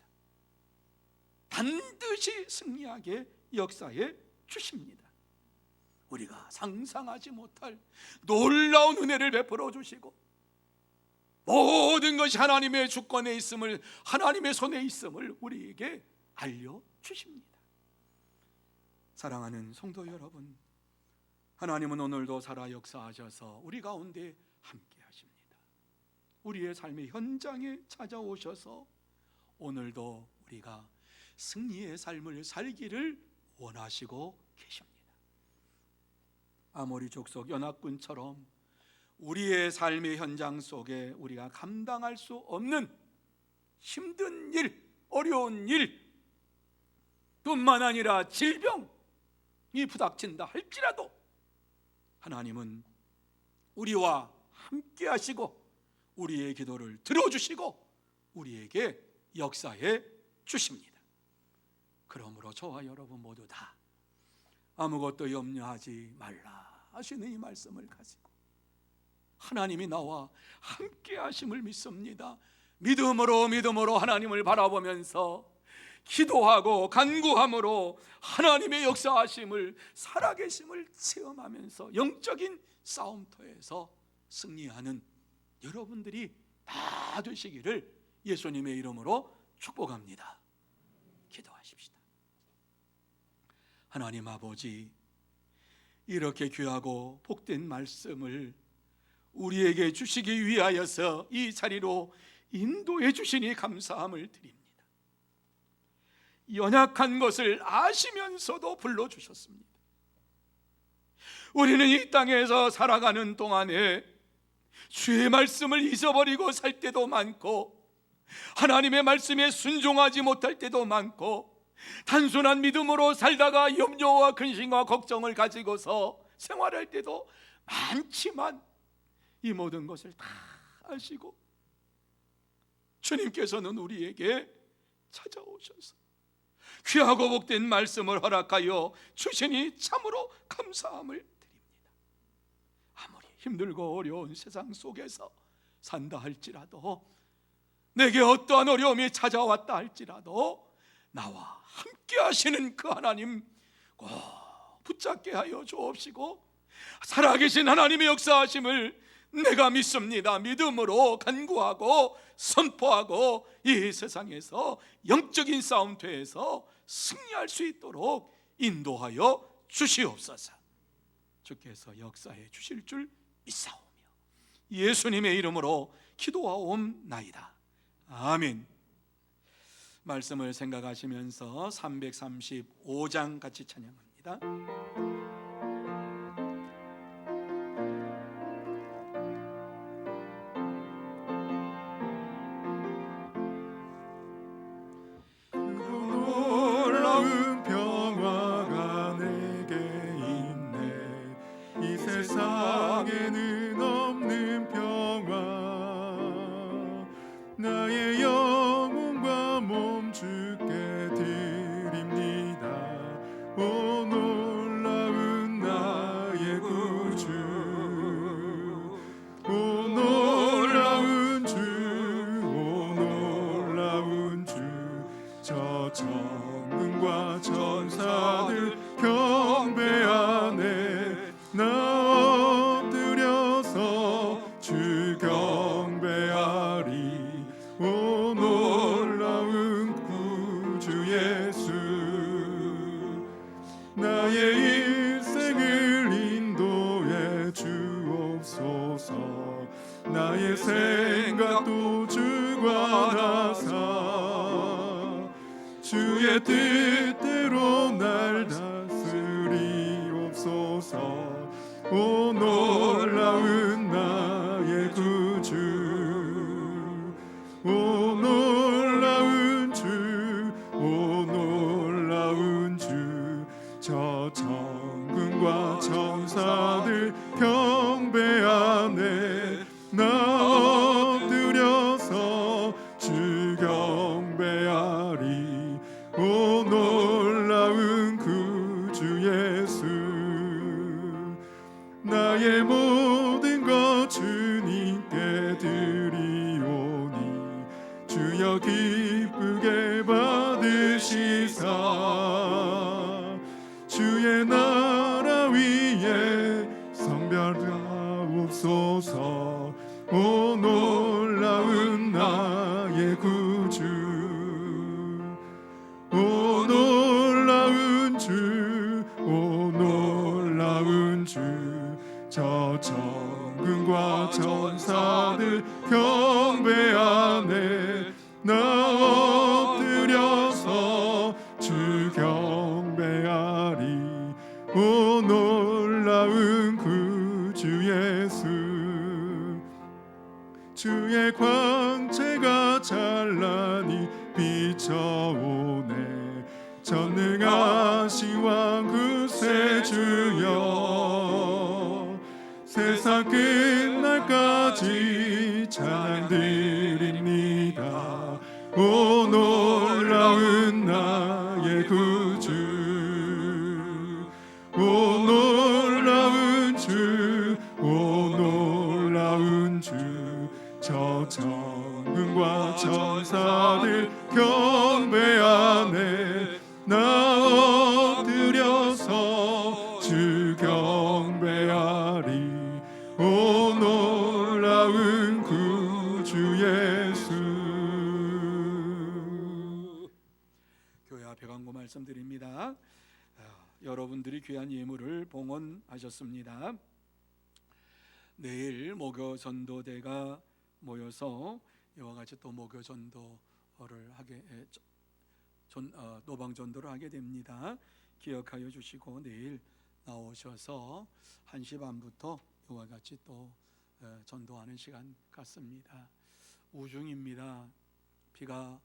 반드시 승리하게 역사해 주십니다. 우리가 상상하지 못할 놀라운 은혜를 베풀어 주시고 모든 것이 하나님의 주권에 있음을, 하나님의 손에 있음을 우리에게 알려주십니다. 사랑하는 성도 여러분, 하나님은 오늘도 살아 역사하셔서 우리 가운데 함께 하십니다. 우리의 삶의 현장에 찾아오셔서 오늘도 우리가 승리의 삶을 살기를 원하시고 계십니다. 아모리 족속 연합군처럼 우리의 삶의 현장 속에 우리가 감당할 수 없는 힘든 일, 어려운 일 뿐만 아니라 질병이 부닥친다 할지라도 하나님은 우리와 함께 하시고 우리의 기도를 들어주시고 우리에게 역사해 주십니다. 그러므로 저와 여러분 모두 다 아무것도 염려하지 말라 하시는 이 말씀을 가지고 하나님이 나와 함께 하심을 믿습니다. 믿음으로 하나님을 바라보면서 기도하고 간구함으로 하나님의 역사하심을 살아계심을 체험하면서 영적인 싸움터에서 승리하는 여러분들이 다 되시기를 예수님의 이름으로 축복합니다. 기도하십시다. 하나님 아버지, 이렇게 귀하고 복된 말씀을 우리에게 주시기 위하여서 이 자리로 인도해 주시니 감사함을 드립니다. 연약한 것을 아시면서도 불러주셨습니다. 우리는 이 땅에서 살아가는 동안에 주의 말씀을 잊어버리고 살 때도 많고 하나님의 말씀에 순종하지 못할 때도 많고 단순한 믿음으로 살다가 염려와 근심과 걱정을 가지고서 생활할 때도 많지만 이 모든 것을 다 아시고 주님께서는 우리에게 찾아오셔서 귀하고 복된 말씀을 허락하여 주시니 참으로 감사함을 드립니다. 아무리 힘들고 어려운 세상 속에서 산다 할지라도 내게 어떠한 어려움이 찾아왔다 할지라도 나와 함께 하시는 그 하나님 꼭 붙잡게 하여 주옵시고 살아계신 하나님의 역사하심을 내가 믿습니다. 믿음으로 간구하고 선포하고 이 세상에서 영적인 싸움터에서 승리할 수 있도록 인도하여 주시옵소서. 주께서 역사해 주실 줄 믿사오며 예수님의 이름으로 기도하옵나이다. 아멘. 말씀을 생각하시면서 335장 같이 찬양합니다. 놀라운 평화가 내게 있네. 이 세상에는 없는 평화. 나의 영혼과 몸 주께 드립니다. 오 놀라운 나의 구주, 오 놀라운 주, 오 놀라운 주. 저 천군과 천사들 경배하네. 나 엎드려서 주 경배하리. 오 놀라운 구주 예수, 나의 일생을 인도해 주옵소서. 나의 생각도 주관 하사 주의 뜻대로 날 다스리옵소서. 오 놀라운 나의 구주, 오 놀라운 주, 오 놀라운 주. 저 천군과 천사들 경배하네. 나 엎드려서 주 경배하리. 오 놀라운 구주 예수, 나의 모든 것 주님께 드리오니 주여 기쁘게 받으시사 주의 나라 위에 성별하옵소서. 오 놀라운 나의 구주, 오 놀라운 주, 오 놀라운 주. 저 천군과 천사들 경배하네. 나 엎드려서 주 경배하리. 오 놀라운 주여 세상 끝날까지 찬양 드립니다. 오 놀라운 나의 구주, 오 놀라운 주, 오 놀라운 주. 저 천군과 천사들 경배하네. 나 엎드려서 주 경배하리. 오 놀라운 구주 예수. 교회 앞에 광고 말씀드립니다. 여러분들이 귀한 예물을 봉헌하셨습니다. 내일 목요 전도대가 모여서 이와 같이 또 목요 전도를 하게 노방 전도를 하게 됩니다. 기억하여 주시고 내일 나오셔서 1시 반부터 이와 같이 또 전도하는 시간 갖습니다. 우중입니다. 비가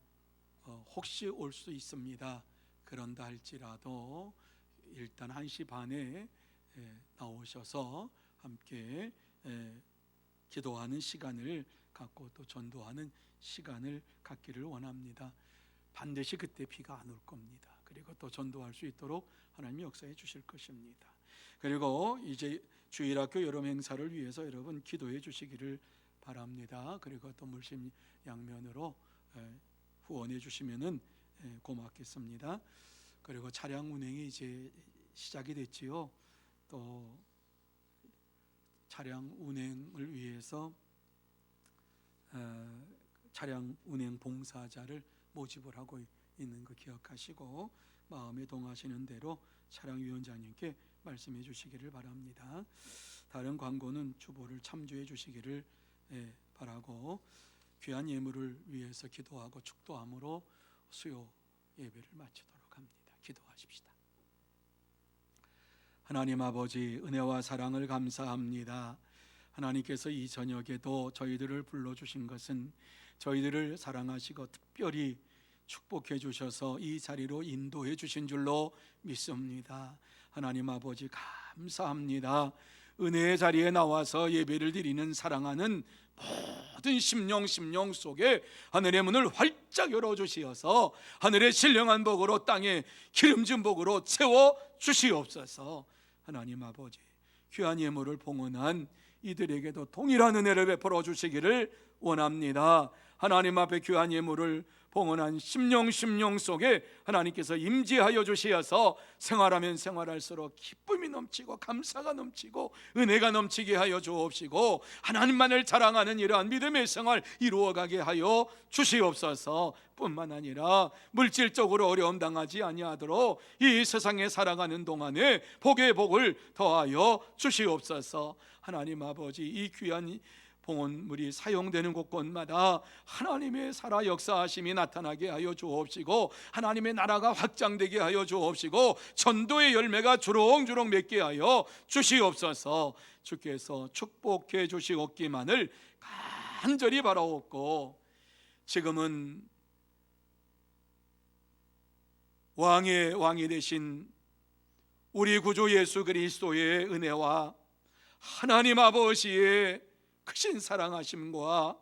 혹시 올 수 있습니다. 그런다 할지라도 일단 1시 반에 나오셔서 함께 기도하는 시간을 갖고 또 전도하는 시간을 갖기를 원합니다. 반드시 그때 비가 안 올 겁니다. 그리고 또 전도할 수 있도록 하나님이 역사해 주실 것입니다. 그리고 이제 주일학교 여름 행사를 위해서 여러분 기도해 주시기를 바랍니다. 그리고 또 물심양면으로 후원해 주시면은 고맙겠습니다. 그리고 차량 운행이 이제 시작이 됐지요. 또 차량 운행을 위해서 차량 운행 봉사자를 모집을 하고 있는 거 기억하시고 마음에 동하시는 대로 차량위원장님께 말씀해 주시기를 바랍니다. 다른 광고는 주보를 참조해 주시기를 바라고 귀한 예물을 위해서 기도하고 축도함으로 수요 예배를 마치도록 합니다. 기도하십시다. 하나님 아버지, 은혜와 사랑을 감사합니다. 하나님께서 이 저녁에도 저희들을 불러주신 것은 저희들을 사랑하시고 특별히 축복해 주셔서 이 자리로 인도해 주신 줄로 믿습니다. 하나님 아버지 감사합니다. 은혜의 자리에 나와서 예배를 드리는 사랑하는 모든 심령 속에 하늘의 문을 활짝 열어주시어서 하늘의 신령한 복으로 땅에 기름진 복으로 채워 주시옵소서. 하나님 아버지, 귀한 예물을 봉헌한 이들에게도 동일한 은혜를 베풀어 주시기를 원합니다. 하나님 앞에 귀한 예물을 봉헌한 심령 속에 하나님께서 임재하여 주시어서 생활하면 생활할수록 기쁨이 넘치고 감사가 넘치고 은혜가 넘치게 하여 주옵시고 하나님만을 자랑하는 이러한 믿음의 생활 이루어가게 하여 주시옵소서. 뿐만 아니라 물질적으로 어려움 당하지 아니하도록 이 세상에 살아가는 동안에 복의 복을 더하여 주시옵소서. 하나님 아버지, 이 귀한 봉헌물이 사용되는 곳곳마다 하나님의 살아 역사하심이 나타나게 하여 주옵시고 하나님의 나라가 확장되게 하여 주옵시고 전도의 열매가 주렁주렁 맺게 하여 주시옵소서. 주께서 축복해 주시옵기만을 간절히 바라옵고 지금은 왕이 되신 우리 구주 예수 그리스도의 은혜와 하나님 아버지의 크신 사랑하심과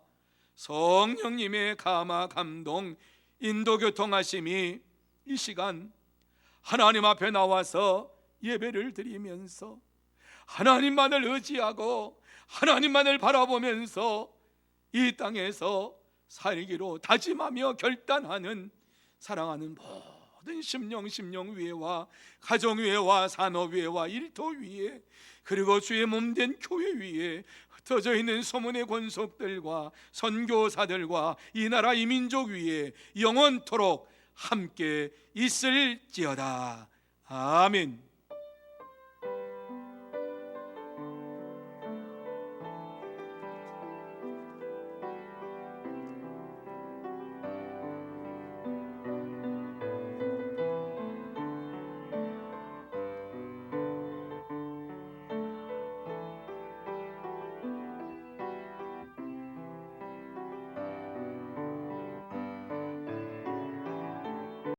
성령님의 감화 감동 인도 교통하심이 이 시간 하나님 앞에 나와서 예배를 드리면서 하나님만을 의지하고 하나님만을 바라보면서 이 땅에서 살기로 다짐하며 결단하는 사랑하는 모든 심령 위에와 가정 위에와 산업 위에와 일터 위에 그리고 주의 몸된 교회 위에 흩어져 있는 소문의 권속들과 선교사들과 이 나라 이 민족 위에 영원토록 함께 있을지어다. 아멘.